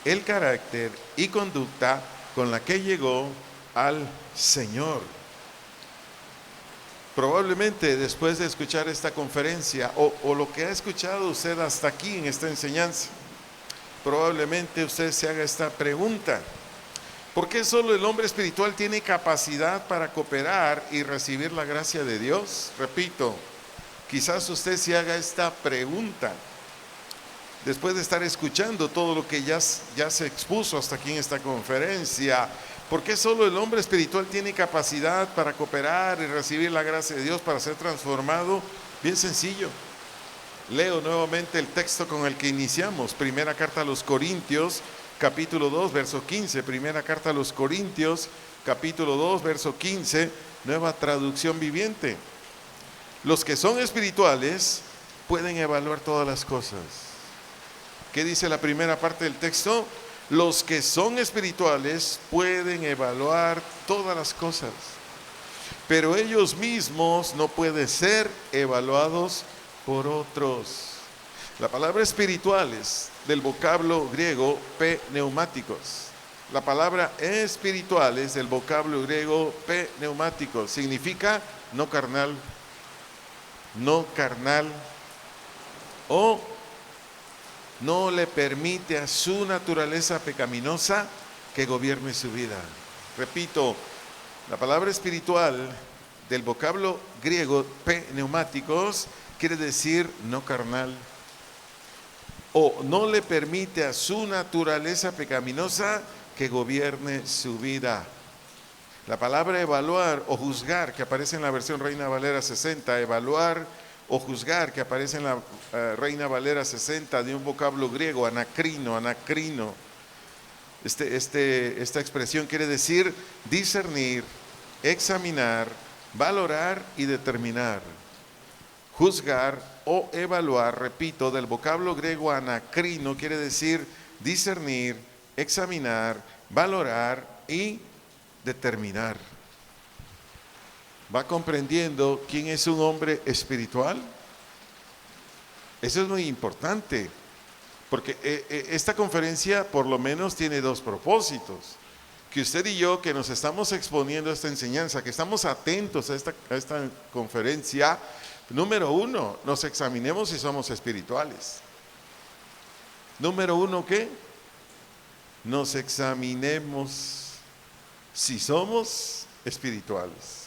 el carácter y conducta con la que llegó al Señor. Probablemente después de escuchar esta conferencia o lo que ha escuchado usted hasta aquí en esta enseñanza, probablemente usted se haga esta pregunta: ¿por qué solo el hombre espiritual tiene capacidad para cooperar y recibir la gracia de Dios? Repito, quizás usted se haga esta pregunta después de estar escuchando todo lo que ya se expuso hasta aquí en esta conferencia. ¿Por qué solo el hombre espiritual tiene capacidad para cooperar y recibir la gracia de Dios para ser transformado? Bien sencillo. Leo nuevamente el texto con el que iniciamos, primera carta a los Corintios, capítulo 2, verso 15, primera carta a los Corintios, capítulo 2, verso 15, nueva traducción viviente. Los que son espirituales pueden evaluar todas las cosas. ¿Qué dice la primera parte del texto? Los que son espirituales pueden evaluar todas las cosas, pero ellos mismos no pueden ser evaluados por otros. La palabra espirituales del vocablo griego pneumáticos. La palabra espirituales del vocablo griego pneumáticos significa no carnal o no le permite a su naturaleza pecaminosa que gobierne su vida. Repito, la palabra espiritual del vocablo griego pneumáticos quiere decir no carnal, o no le permite a su naturaleza pecaminosa que gobierne su vida. La palabra evaluar o juzgar, que aparece en la versión Reina Valera 60, evaluar o juzgar, que aparece en la Reina Valera 60, de un vocablo griego, anacrino. Esta expresión quiere decir discernir, examinar, valorar y determinar. Juzgar o evaluar, repito, del vocablo griego anacrino, quiere decir discernir, examinar, valorar y determinar. ¿Va comprendiendo quién es un hombre espiritual? Eso es muy importante, porque esta conferencia por lo menos tiene dos propósitos. Que usted y yo, que nos estamos exponiendo a esta enseñanza, que estamos atentos a esta conferencia, número uno, nos examinemos si somos espirituales. Número uno, ¿qué? Nos examinemos si somos espirituales.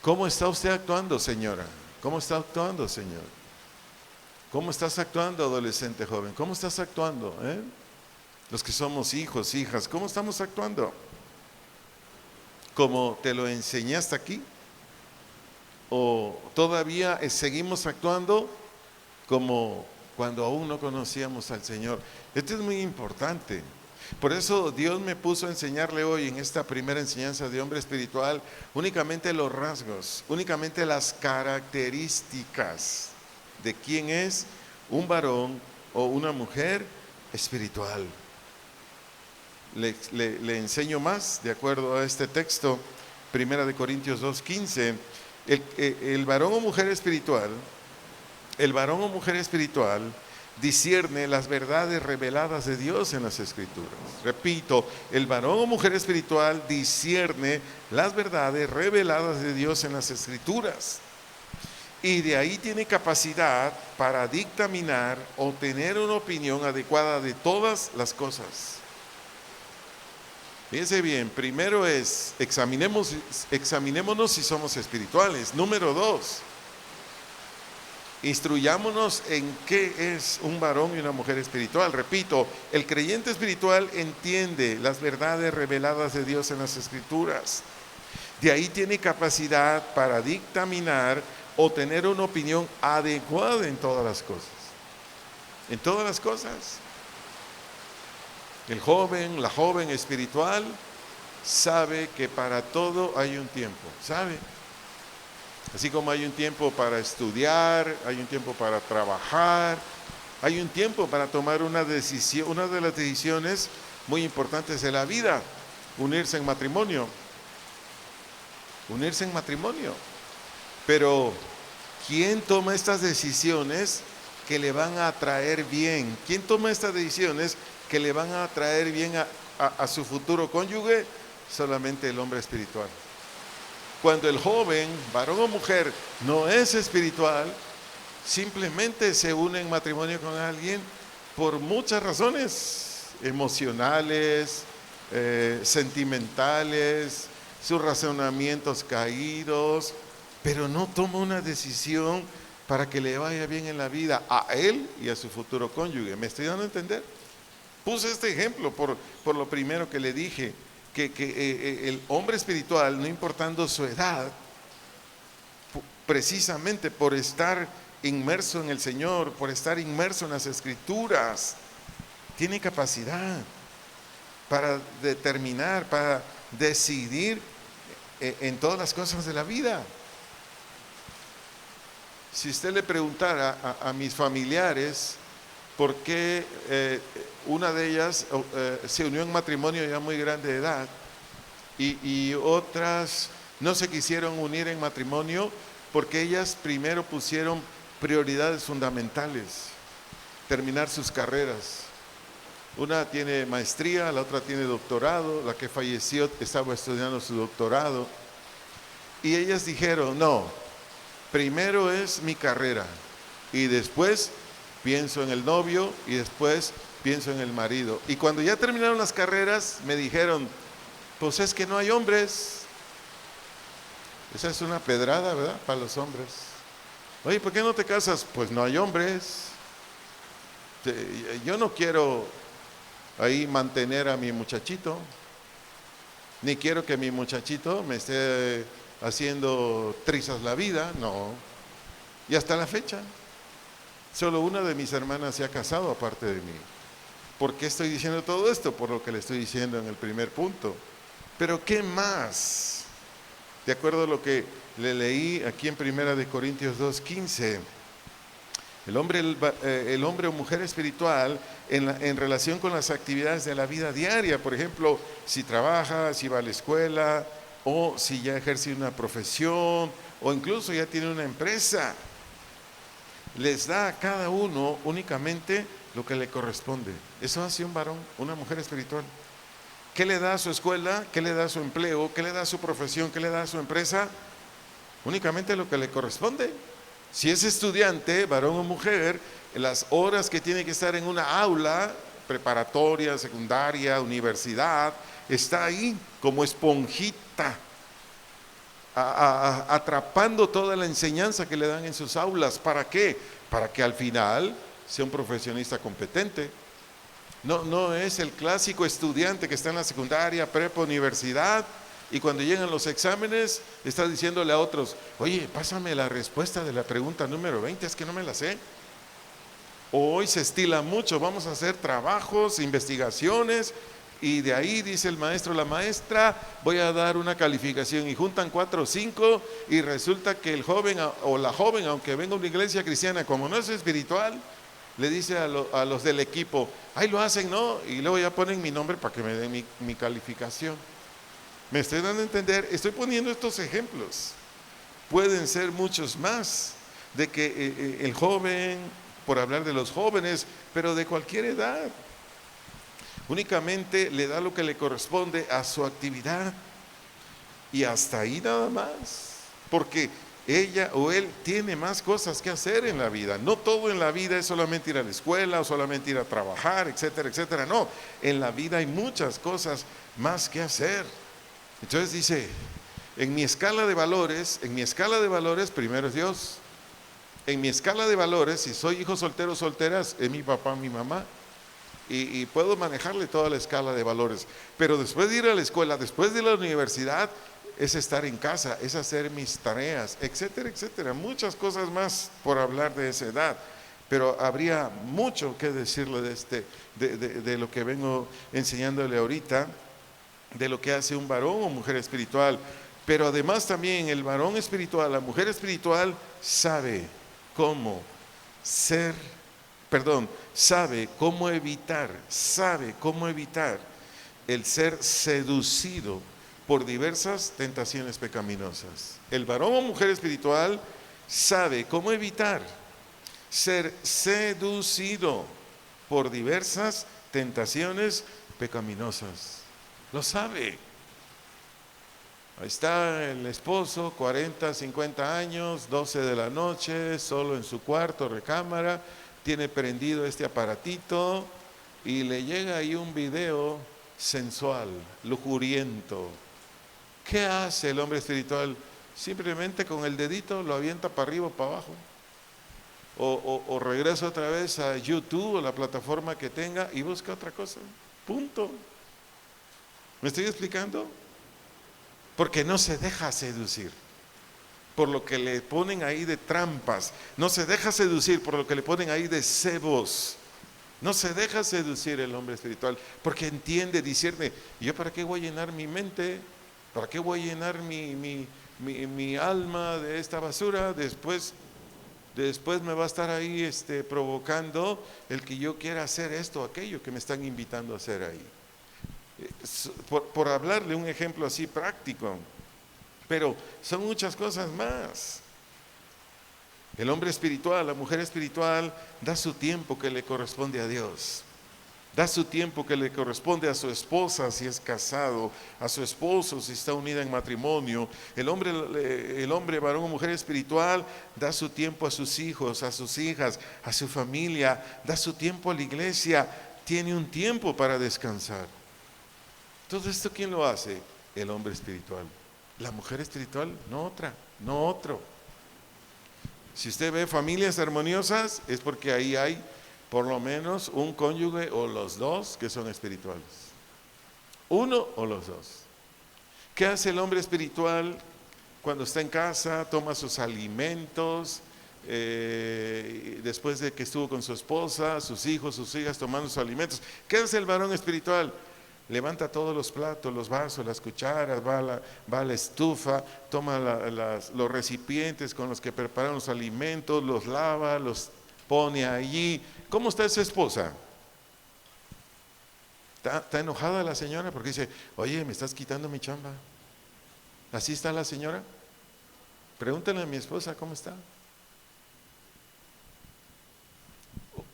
¿Cómo está usted actuando, señora? ¿Cómo está actuando, señor? ¿Cómo estás actuando, adolescente joven? ¿Cómo estás actuando? Los que somos hijos, hijas, ¿cómo estamos actuando? ¿Cómo te lo enseñé hasta aquí? ¿O todavía seguimos actuando como cuando aún no conocíamos al Señor? Esto es muy importante. Por eso Dios me puso a enseñarle hoy en esta primera enseñanza de hombre espiritual únicamente los rasgos, únicamente las características de quién es un varón o una mujer espiritual. Le enseño más de acuerdo a este texto, primera de Corintios 2:15. El varón o mujer espiritual, discierne las verdades reveladas de Dios en las Escrituras. Repito, el varón o mujer espiritual discierne las verdades reveladas de Dios en las Escrituras. Y de ahí tiene capacidad para dictaminar o tener una opinión adecuada de todas las cosas. Fíjense bien, primero es, examinémonos si somos espirituales. Número 2, instruyámonos en qué es un varón y una mujer espiritual. Repito, el creyente espiritual entiende las verdades reveladas de Dios en las Escrituras. De ahí tiene capacidad para dictaminar o tener una opinión adecuada en todas las cosas. En todas las cosas. El joven, la joven espiritual sabe que para todo hay un tiempo, ¿sabe? Así como hay un tiempo para estudiar, hay un tiempo para trabajar, hay un tiempo para tomar una decisión. Una de las decisiones muy importantes de la vida, unirse en matrimonio. Unirse en matrimonio. Pero, ¿quién toma estas decisiones que le van a traer bien? ¿Quién toma estas decisiones que le van a traer bien a su futuro cónyuge? Solamente el hombre espiritual. Cuando el joven, varón o mujer, no es espiritual, simplemente se une en matrimonio con alguien por muchas razones emocionales, sentimentales, sus razonamientos caídos, pero no toma una decisión para que le vaya bien en la vida a él y a su futuro cónyuge. ¿Me estoy dando a entender? Puse este ejemplo por lo primero que le dije, que el hombre espiritual, no importando su edad, precisamente por estar inmerso en el Señor, por estar inmerso en las Escrituras, tiene capacidad para determinar, para decidir en todas las cosas de la vida. Si usted le preguntara a mis familiares por qué una de ellas se unió en matrimonio ya muy grande de edad y otras no se quisieron unir en matrimonio porque ellas primero pusieron prioridades fundamentales, terminar sus carreras. Una tiene maestría, la otra tiene doctorado, la que falleció estaba estudiando su doctorado. Y ellas dijeron, no, primero es mi carrera y después pienso en el novio y después pienso en el marido. Y cuando ya terminaron las carreras, me dijeron, pues es que no hay hombres. Esa es una pedrada, ¿verdad? Para los hombres. Oye, ¿por qué no te casas? Pues no hay hombres. Yo no quiero ahí mantener a mi muchachito, ni quiero que mi muchachito me esté haciendo trizas la vida, no. Y hasta la fecha, solo una de mis hermanas se ha casado aparte de mí. ¿Por qué estoy diciendo todo esto? Por lo que le estoy diciendo en el primer punto. Pero ¿qué más? De acuerdo a lo que le leí aquí en 1 Corintios 2:15, el hombre o mujer espiritual en relación con las actividades de la vida diaria, por ejemplo, si trabaja, si va a la escuela, o si ya ejerce una profesión, o incluso ya tiene una empresa, les da a cada uno únicamente lo que le corresponde. Eso hace un varón, una mujer espiritual. ¿Qué le da a su escuela? ¿Qué le da a su empleo? ¿Qué le da a su profesión? ¿Qué le da a su empresa? Únicamente lo que le corresponde. Si es estudiante, varón o mujer, las horas que tiene que estar en una aula, preparatoria, secundaria, universidad, está ahí como esponjita, atrapando toda la enseñanza que le dan en sus aulas. ¿Para qué? Para que al final sea un profesionista competente. No es el clásico estudiante que está en la secundaria, prepa, universidad, y cuando llegan los exámenes está diciéndole a otros, oye, pásame la respuesta de la pregunta número 20, es que no me la sé. Hoy se estila mucho, vamos a hacer trabajos, investigaciones, y de ahí dice el maestro, la maestra, voy a dar una calificación, y juntan 4 o 5, y resulta que el joven o la joven, aunque venga de una iglesia cristiana, como no es espiritual, le dice a los del equipo, ahí lo hacen, ¿no? Y luego ya ponen mi nombre para que me den mi calificación. ¿Me estoy dando a entender? Estoy poniendo estos ejemplos. Pueden ser muchos más, de que el joven, por hablar de los jóvenes, pero de cualquier edad, únicamente le da lo que le corresponde a su actividad y hasta ahí nada más, porque ella o él tiene más cosas que hacer en la vida. No todo en la vida es solamente ir a la escuela o solamente ir a trabajar, etcétera, etcétera. No, en la vida hay muchas cosas más que hacer. Entonces dice, en mi escala de valores, primero es Dios. En mi escala de valores, si soy hijo soltero o solteras, es mi papá, mi mamá. Y puedo manejarle toda la escala de valores. Pero después de ir a la escuela, después de la universidad, es estar en casa, es hacer mis tareas, etcétera, etcétera. Muchas cosas más por hablar de esa edad. Pero habría mucho que decirle de lo que vengo enseñándole ahorita, de lo que hace un varón o mujer espiritual. Pero además también el varón espiritual, la mujer espiritual, sabe cómo evitar el ser seducido por diversas tentaciones pecaminosas. El varón o mujer espiritual sabe cómo evitar ser seducido por diversas tentaciones pecaminosas. Lo sabe. Ahí está el esposo, 40, 50 años, 12 de la noche, solo en su cuarto, recámara, tiene prendido este aparatito y le llega ahí un video sensual, lujuriento. ¿Qué hace el hombre espiritual? Simplemente con el dedito lo avienta para arriba o para abajo. O regresa otra vez a YouTube o la plataforma que tenga y busca otra cosa. Punto. ¿Me estoy explicando? Porque no se deja seducir por lo que le ponen ahí de trampas. No se deja seducir por lo que le ponen ahí de cebos. No se deja seducir el hombre espiritual porque entiende, discierne. ¿Y yo para qué voy a llenar mi mente? ¿Para qué voy a llenar mi alma de esta basura? Después me va a estar ahí provocando el que yo quiera hacer esto o aquello que me están invitando a hacer ahí. Por hablarle un ejemplo así práctico, pero son muchas cosas más. El hombre espiritual, la mujer espiritual da su tiempo que le corresponde a Dios, da su tiempo que le corresponde a su esposa si es casado, a su esposo si está unida en matrimonio. El hombre, varón o mujer espiritual da su tiempo a sus hijos, a sus hijas, a su familia, da su tiempo a la iglesia, tiene un tiempo para descansar. Todo esto, ¿quién lo hace? El hombre espiritual. La mujer espiritual, no otra, no otro. Si usted ve familias armoniosas, es porque ahí hay por lo menos un cónyuge o los dos que son espirituales. Uno o los dos. ¿Qué hace el hombre espiritual cuando está en casa? Toma sus alimentos, después de que estuvo con su esposa, sus hijos, sus hijas tomando sus alimentos. ¿Qué hace el varón espiritual? Levanta todos los platos, los vasos, las cucharas, va a la estufa, toma los recipientes con los que preparan los alimentos, los lava, los pone allí. ¿Cómo está esa esposa? ¿Está enojada la señora? Porque dice, oye, me estás quitando mi chamba. ¿Así está la señora? Pregúntale a mi esposa cómo está.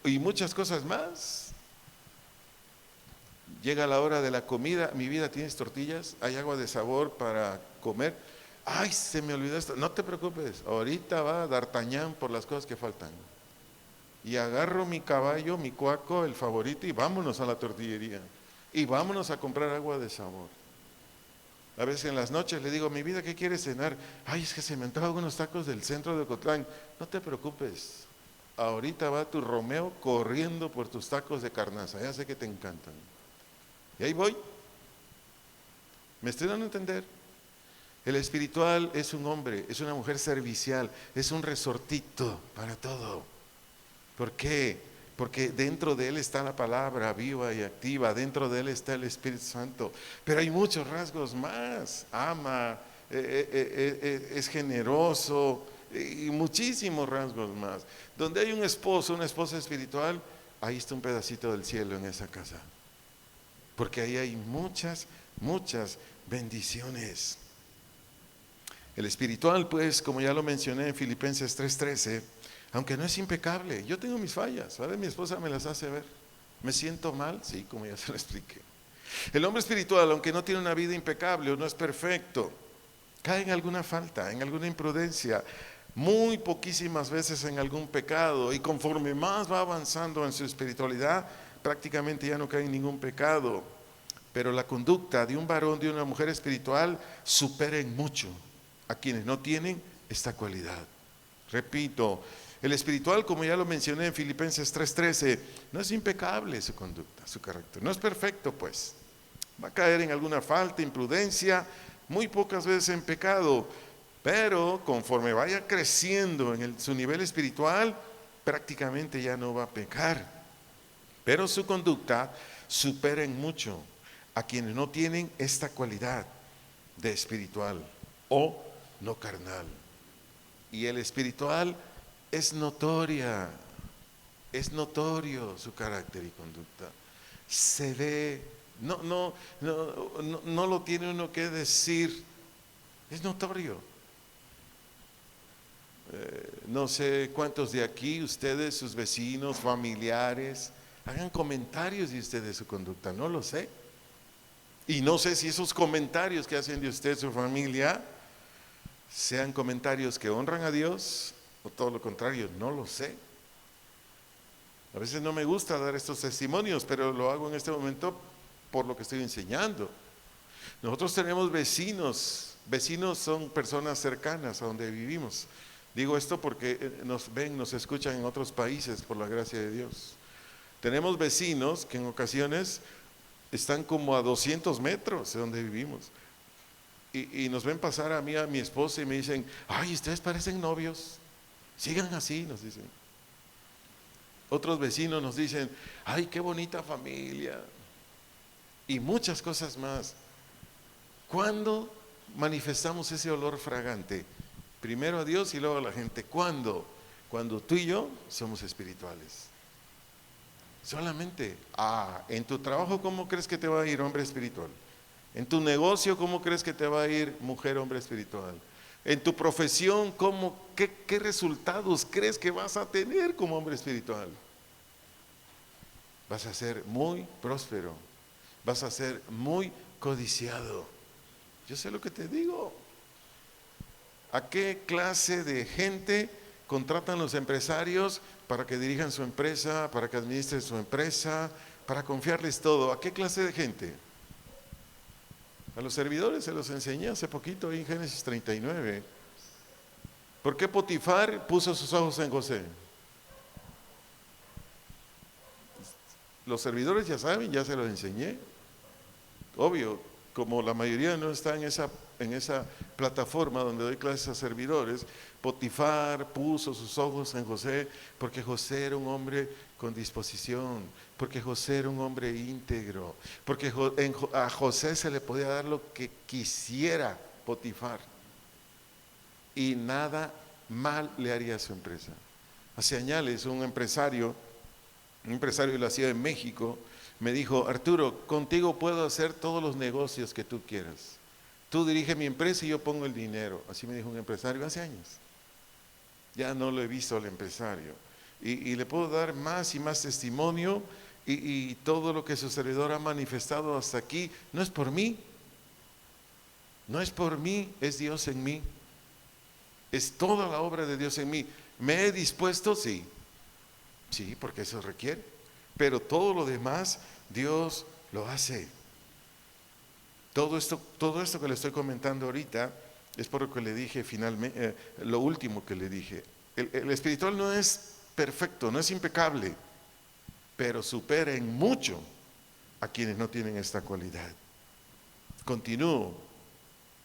Y muchas cosas más. Llega la hora de la comida, mi vida, ¿tienes tortillas? ¿Hay agua de sabor para comer? Ay, se me olvidó esto. No te preocupes, ahorita va D'Artagnan por las cosas que faltan. Y agarro mi caballo, mi cuaco, el favorito, y vámonos a la tortillería. Y vámonos a comprar agua de sabor. A veces en las noches le digo, mi vida, ¿qué quieres cenar? Ay, es que se me antojan unos tacos del centro de Ocotlán. No te preocupes, ahorita va tu Romeo corriendo por tus tacos de carnaza, ya sé que te encantan. Y ahí voy. ¿Me estoy dando a entender? El espiritual es un hombre, es una mujer servicial, es un resortito para todo. ¿Por qué? Porque dentro de él está la palabra viva y activa, dentro de él está el Espíritu Santo. Pero hay muchos rasgos más. Ama, es generoso y muchísimos rasgos más. Donde hay un esposo, una esposa espiritual, ahí está un pedacito del cielo en esa casa. Porque ahí hay muchas bendiciones. El espiritual, pues, como ya lo mencioné en Filipenses 3:13, aunque no es impecable, yo tengo mis fallas, ¿sabes? Mi esposa me las hace ver. ¿Me siento mal? Sí, como ya se lo expliqué. El hombre espiritual, aunque no tiene una vida impecable o no es perfecto, cae en alguna falta, en alguna imprudencia, muy poquísimas veces en algún pecado, y conforme más va avanzando en su espiritualidad, prácticamente ya no cae en ningún pecado. Pero la conducta de un varón, de una mujer espiritual, supera en mucho a quienes no tienen esta cualidad. Repito, el espiritual, como ya lo mencioné en Filipenses 3:13, no es impecable su conducta, su carácter, no es perfecto, pues va a caer en alguna falta, imprudencia, muy pocas veces en pecado, pero conforme vaya creciendo en su nivel espiritual, prácticamente ya no va a pecar. Pero su conducta supera en mucho a quienes no tienen esta cualidad de espiritual o no carnal. Y el espiritual es notoria, es notorio su carácter y conducta. Se ve, no lo tiene uno que decir, es notorio. No sé cuántos de aquí, ustedes, sus vecinos, familiares, hagan comentarios de usted de su conducta, no lo sé. Y no sé si esos comentarios que hacen de usted, su familia, sean comentarios que honran a Dios o todo lo contrario, no lo sé. A veces no me gusta dar estos testimonios, pero lo hago en este momento por lo que estoy enseñando. Nosotros tenemos vecinos, vecinos son personas cercanas a donde vivimos. Digo esto porque nos ven, nos escuchan en otros países por la gracia de Dios. Tenemos vecinos que en ocasiones están como a 200 metros de donde vivimos. Y nos ven pasar a mí, a mi esposa, y me dicen, ay, ustedes parecen novios, sigan así, nos dicen. Otros vecinos nos dicen, ay, qué bonita familia, y muchas cosas más. ¿Cuándo manifestamos ese olor fragante? Primero a Dios y luego a la gente. ¿Cuándo? Cuando tú y yo somos espirituales. Solamente, en tu trabajo, ¿cómo crees que te va a ir, hombre espiritual? En tu negocio, ¿cómo crees que te va a ir, mujer, hombre espiritual? En tu profesión, qué resultados crees que vas a tener como hombre espiritual? Vas a ser muy próspero, vas a ser muy codiciado. Yo sé lo que te digo. ¿A qué clase de gente contratan los empresarios para que dirijan su empresa, para que administren su empresa, para confiarles todo? ¿A qué clase de gente? A los servidores se los enseñé hace poquito ahí en Génesis 39. ¿Por qué Potifar puso sus ojos en José? Los servidores ya saben, ya se los enseñé. Obvio, como la mayoría no está en esa plataforma donde doy clases a servidores, Potifar puso sus ojos en José porque José era un hombre con disposición, porque José era un hombre íntegro, porque a José se le podía dar lo que quisiera Potifar y nada mal le haría a su empresa. Hace años un empresario de la Ciudad de México me dijo, Arturo, contigo puedo hacer todos los negocios que tú quieras. Tú dirige mi empresa y yo pongo el dinero. Así me dijo un empresario hace años. Ya no lo he visto al empresario. Y le puedo dar más y más testimonio y todo lo que su servidor ha manifestado hasta aquí. No es por mí. No es por mí, es Dios en mí. Es toda la obra de Dios en mí. ¿Me he dispuesto? Sí. Sí, porque eso requiere. Pero todo lo demás, Dios lo hace. Todo esto que le estoy comentando ahorita es por lo que le dije finalmente, lo último que le dije. El espiritual no es perfecto, no es impecable, pero supera en mucho a quienes no tienen esta cualidad. Continúo.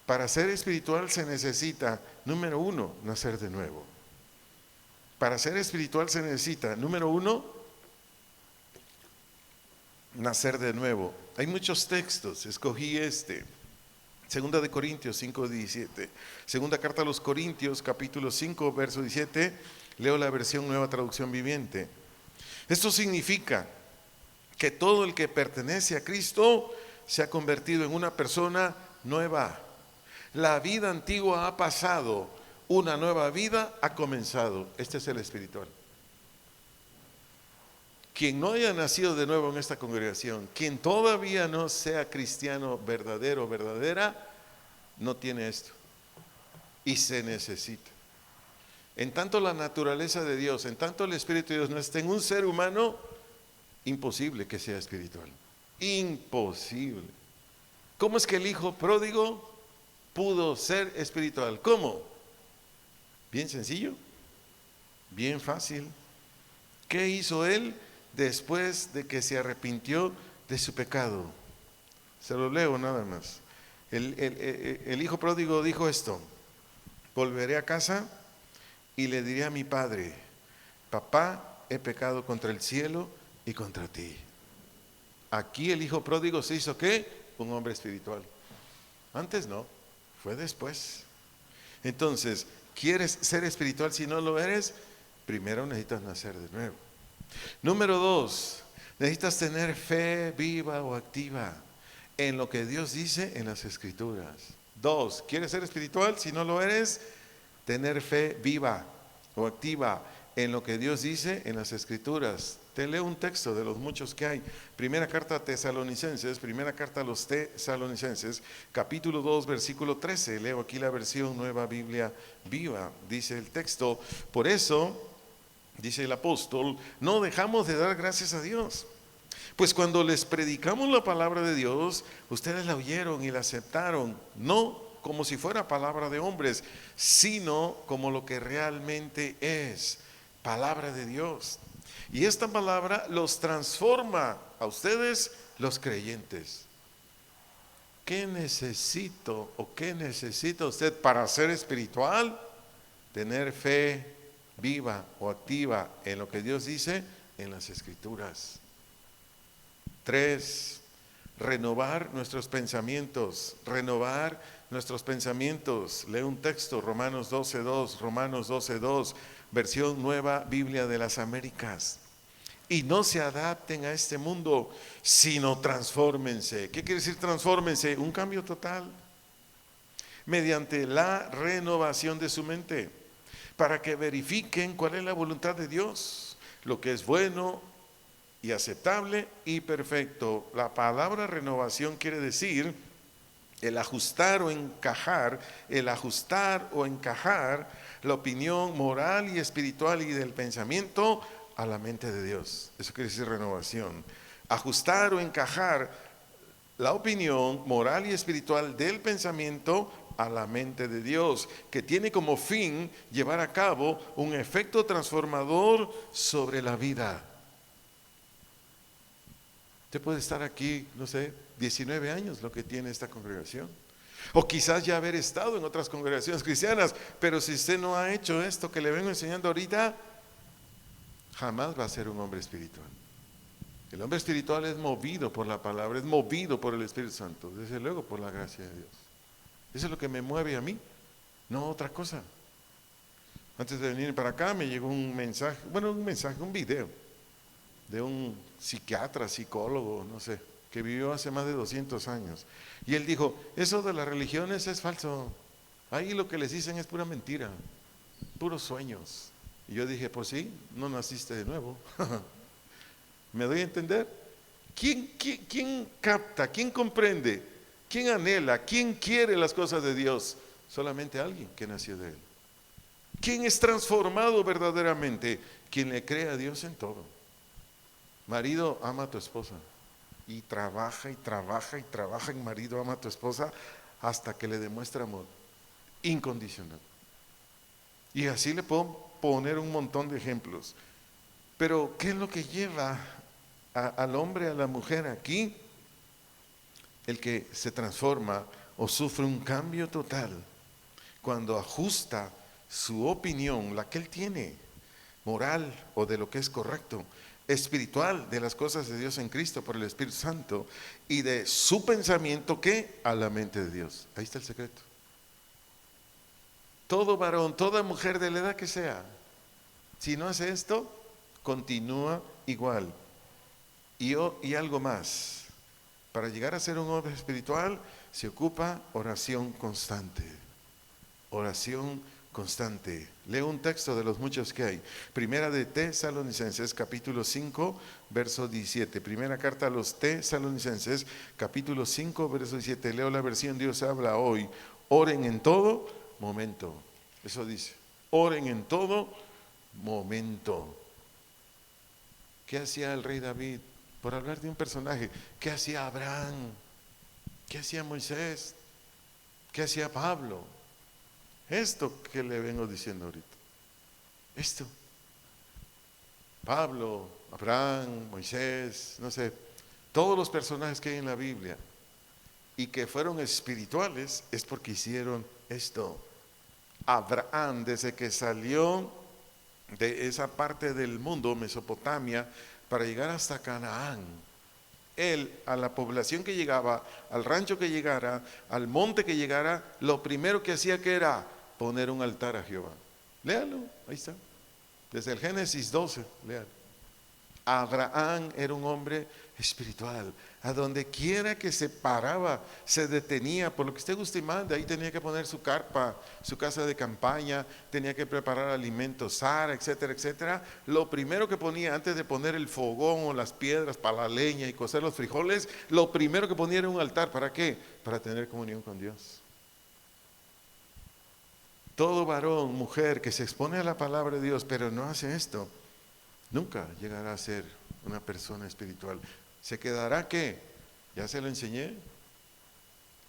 Para ser espiritual se necesita, número 1, nacer de nuevo. Para ser espiritual se necesita, número 1, nacer de nuevo. Hay muchos textos, escogí este. Segunda de Corintios 5:17. Segunda carta a los Corintios, capítulo 5, verso 17. Leo la versión Nueva Traducción Viviente. Esto significa que todo el que pertenece a Cristo se ha convertido en una persona nueva. La vida antigua ha pasado, una nueva vida ha comenzado. Este es el espiritual. Quien no haya nacido de nuevo en esta congregación, quien todavía no sea cristiano verdadero o verdadera, no tiene esto. y se necesita. En tanto la naturaleza de Dios, en tanto el Espíritu de Dios no esté en un ser humano, imposible que sea espiritual. Imposible. ¿Cómo es que el hijo pródigo pudo ser espiritual? ¿Cómo? Bien sencillo, bien fácil. ¿Qué hizo él después de que se arrepintió de su pecado? Se lo leo nada más. El hijo pródigo dijo esto: volveré a casa y le diré a mi padre: papá, he pecado contra el cielo y contra ti. Aquí el hijo pródigo se hizo ¿qué? Un hombre espiritual. Antes no, fue después. Entonces, ¿quieres ser espiritual? Si no lo eres, primero necesitas nacer de nuevo. Número 2, necesitas tener fe viva o activa en lo que Dios dice en las Escrituras. 2, ¿quieres ser espiritual? Si no lo eres, tener fe viva o activa en lo que Dios dice en las Escrituras. Te leo un texto de los muchos que hay. Primera carta a Tesalonicenses, primera carta a los Tesalonicenses, capítulo 2, versículo 13. Leo aquí la versión Nueva Biblia Viva. Dice el texto: por eso, dice el apóstol, no dejamos de dar gracias a Dios, pues cuando les predicamos la palabra de Dios, ustedes la oyeron y la aceptaron, no como si fuera palabra de hombres, sino como lo que realmente es, palabra de Dios. Y esta palabra los transforma a ustedes, los creyentes. ¿Qué necesito o qué necesita usted para ser espiritual? Tener fe viva o activa en lo que Dios dice en las Escrituras. 3, renovar nuestros pensamientos, renovar nuestros pensamientos. Lee un texto, Romanos 12:2, versión Nueva Biblia de las Américas. Y no se adapten a este mundo, sino transfórmense. ¿Qué quiere decir transfórmense? Un cambio total, mediante la renovación de su mente, para que verifiquen cuál es la voluntad de Dios, lo que es bueno y aceptable y perfecto. La palabra renovación quiere decir el ajustar o encajar la opinión moral y espiritual y del pensamiento a la mente de Dios. Eso quiere decir renovación. Ajustar o encajar la opinión moral y espiritual del pensamiento a la mente de Dios, que tiene como fin llevar a cabo un efecto transformador sobre la vida. Usted puede estar aquí, no sé, 19 años lo que tiene esta congregación, o quizás ya haber estado en otras congregaciones cristianas, pero si usted no ha hecho esto que le vengo enseñando ahorita, jamás va a ser un hombre espiritual. El hombre espiritual es movido por la palabra, es movido por el Espíritu Santo, desde luego por la gracia de Dios. Eso es lo que me mueve a mí, no otra cosa. Antes de venir para acá me llegó un mensaje, un video de un psiquiatra, psicólogo, no sé, que vivió hace más de 200 años. Y él dijo, eso de las religiones es falso. Ahí lo que les dicen es pura mentira, puros sueños. Y yo dije, pues sí, no naciste de nuevo. ¿Me doy a entender? ¿Quién capta? ¿Quién comprende? ¿Quién anhela? ¿Quién quiere las cosas de Dios? Solamente alguien que nació de Él. ¿Quién es transformado verdaderamente? Quien le cree a Dios en todo. Marido, ama a tu esposa. Y trabaja y trabaja y trabaja en marido, ama a tu esposa hasta que le demuestra amor incondicional. Y así le puedo poner un montón de ejemplos. Pero ¿qué es lo que lleva al hombre, a la mujer aquí? El que se transforma o sufre un cambio total cuando ajusta su opinión, la que él tiene, moral o de lo que es correcto, espiritual, de las cosas de Dios en Cristo por el Espíritu Santo, y de su pensamiento, ¿qué? A la mente de Dios. Ahí está el secreto. Todo varón, toda mujer de la edad que sea, si no hace esto, continúa igual. Y algo más. Para llegar a ser un hombre espiritual se ocupa oración constante. Oración constante. Leo un texto de los muchos que hay. Primera de Tesalonicenses, capítulo 5, verso 17. Primera carta a los Tesalonicenses, capítulo 5, verso 17. Leo la versión Dios habla hoy. Oren en todo, momento. Eso dice, oren en todo momento. ¿Qué hacía el rey David? Por hablar de un personaje. ¿Qué hacía Abraham? ¿Qué hacía Moisés? ¿Qué hacía Pablo? Esto que le vengo diciendo ahorita. Esto. Pablo, Abraham, Moisés, no sé, todos los personajes que hay en la Biblia y que fueron espirituales es porque hicieron esto. Abraham, desde que salió de esa parte del mundo, Mesopotamia, para llegar hasta Canaán, él, a la población que llegaba, al rancho que llegara, al monte que llegara, lo primero que hacía que era poner un altar a Jehová. Léalo, ahí está. Desde el Génesis 12, léalo. Abraham era un hombre espiritual. A donde quiera que se paraba, se detenía, por lo que usted guste y mande. Ahí tenía que poner su carpa, su casa de campaña, tenía que preparar alimentos, Sara, etcétera, etcétera. Lo primero que ponía antes de poner el fogón o las piedras para la leña y cocer los frijoles, lo primero que ponía era un altar. ¿Para qué? Para tener comunión con Dios. Todo varón, mujer que se expone a la palabra de Dios, pero no hace esto, nunca llegará a ser una persona espiritual. Se quedará, ¿qué? Ya se lo enseñé,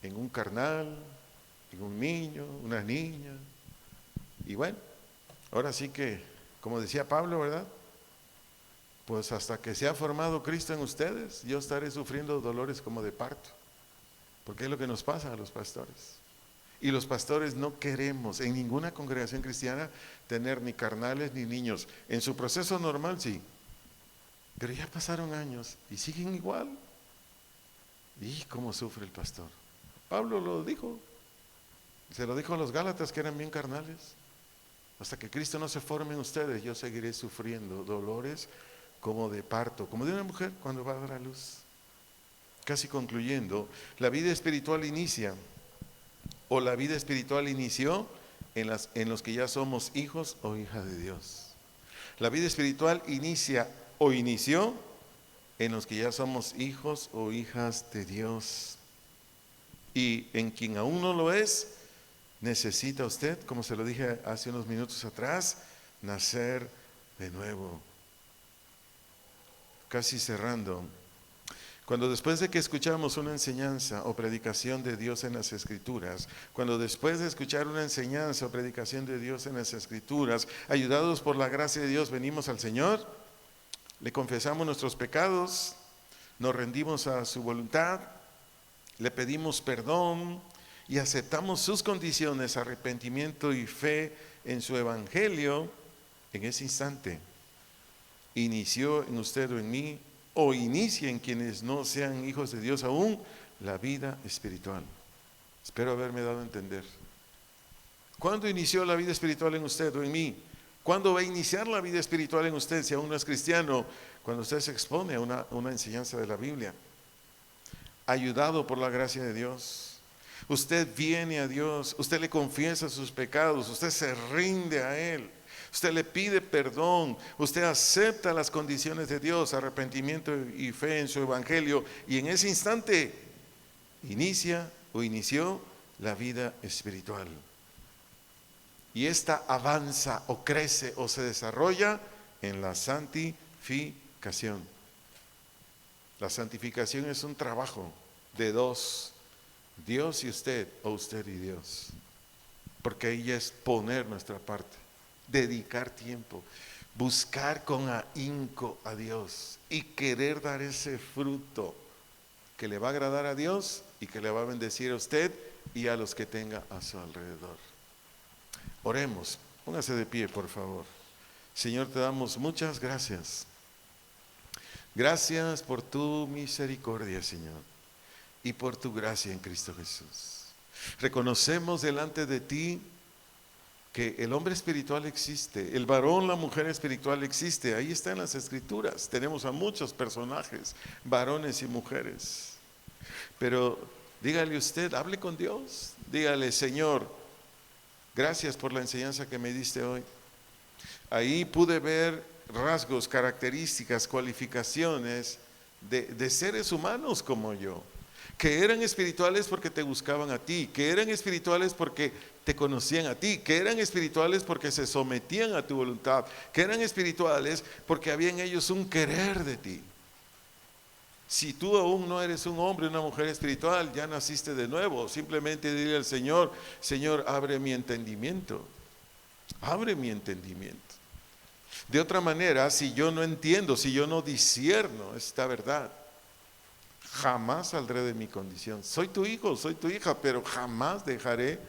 en un carnal, en un niño, una niña. Y bueno, ahora sí que, como decía Pablo, ¿verdad? Pues hasta que sea formado Cristo en ustedes, yo estaré sufriendo dolores como de parto. Porque es lo que nos pasa a los pastores. Y los pastores no queremos en ninguna congregación cristiana tener ni carnales ni niños. En su proceso normal sí, pero ya pasaron años y siguen igual. ¿Y cómo sufre el pastor? Pablo lo dijo, se lo dijo a los Gálatas que eran bien carnales. Hasta que Cristo no se forme en ustedes, yo seguiré sufriendo dolores como de parto, como de una mujer cuando va a dar a luz. Casi concluyendo, la vida espiritual inicia, o la vida espiritual inició en los que ya somos hijos o hijas de Dios. La vida espiritual inicia o inició en los que ya somos hijos o hijas de Dios. Y en quien aún no lo es, necesita usted, como se lo dije hace unos minutos atrás, nacer de nuevo. Casi cerrando. Cuando después de que escuchamos una enseñanza o predicación de Dios en las Escrituras, cuando después de escuchar una enseñanza o predicación de Dios en las Escrituras, ayudados por la gracia de Dios, venimos al Señor, le confesamos nuestros pecados, nos rendimos a su voluntad, le pedimos perdón y aceptamos sus condiciones, arrepentimiento y fe en su Evangelio. En ese instante inició en usted o en mí, o inicia en quienes no sean hijos de Dios aún, la vida espiritual. Espero haberme dado a entender. ¿Cuándo inició la vida espiritual en usted o en mí? ¿Cuándo va a iniciar la vida espiritual en usted si aún no es cristiano? Cuando usted se expone a una enseñanza de la Biblia, ayudado por la gracia de Dios. Usted viene a Dios, usted le confiesa sus pecados, usted se rinde a Él. Usted le pide perdón, usted acepta las condiciones de Dios, arrepentimiento y fe en su Evangelio, y en ese instante inicia o inició la vida espiritual. Y esta avanza o crece o se desarrolla en la santificación. La santificación es un trabajo de dos, Dios y usted, o usted y Dios, porque ahí es poner nuestra parte. Dedicar tiempo, buscar con ahínco a Dios y querer dar ese fruto que le va a agradar a Dios y que le va a bendecir a usted y a los que tenga a su alrededor. Oremos, póngase de pie por favor. Señor, te damos muchas gracias. Gracias por tu misericordia, Señor, y por tu gracia en Cristo Jesús. Reconocemos delante de ti que el hombre espiritual existe, el varón, la mujer espiritual existe. Ahí está en las Escrituras. Tenemos a muchos personajes, varones y mujeres. Pero dígale usted, hable con Dios. Dígale, Señor, gracias por la enseñanza que me diste hoy. Ahí pude ver rasgos, características, cualificaciones de seres humanos como yo. que eran espirituales porque te buscaban a ti, que eran espirituales porque te conocían a ti, que eran espirituales porque se sometían a tu voluntad, que eran espirituales porque había en ellos un querer de ti. Si tú aún no eres un hombre o una mujer espiritual, ya naciste de nuevo. Simplemente dile al Señor: Señor, abre mi entendimiento. Abre mi entendimiento. De otra manera, si yo no entiendo, si yo no discierno esta verdad, jamás saldré de mi condición. Soy tu hijo, soy tu hija, pero jamás dejaré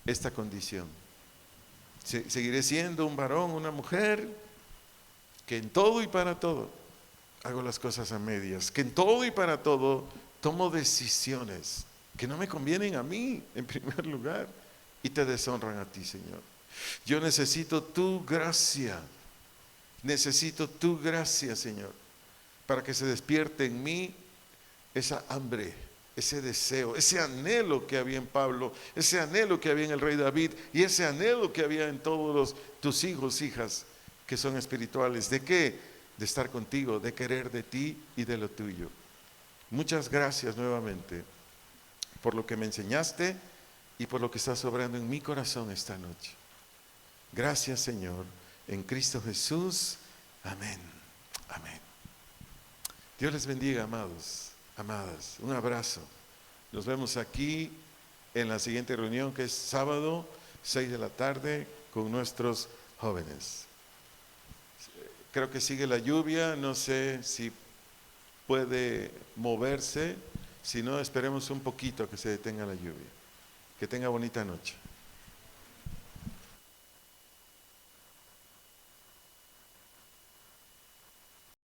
esta condición. Seguiré siendo un varón, una mujer, que en todo y para todo hago las cosas a medias, que en todo y para todo tomo decisiones que no me convienen a mí en primer lugar y te deshonran a ti, Señor. Yo necesito tu gracia, Señor, para que se despierte en mí esa hambre, ese deseo, ese anhelo que había en Pablo, ese anhelo que había en el rey David y ese anhelo que había en todos tus hijos, hijas que son espirituales. ¿De qué? De estar contigo, de querer de ti y de lo tuyo. Muchas gracias nuevamente por lo que me enseñaste y por lo que está sobrando en mi corazón esta noche. Gracias, Señor, en Cristo Jesús. Amén. Amén. Dios les bendiga, amados, amadas. Un abrazo. Nos vemos aquí en la siguiente reunión, que es sábado, 6 de la tarde, con nuestros jóvenes. Creo que sigue la lluvia, no sé si puede moverse, si no, esperemos un poquito a que se detenga la lluvia. Que tenga bonita noche.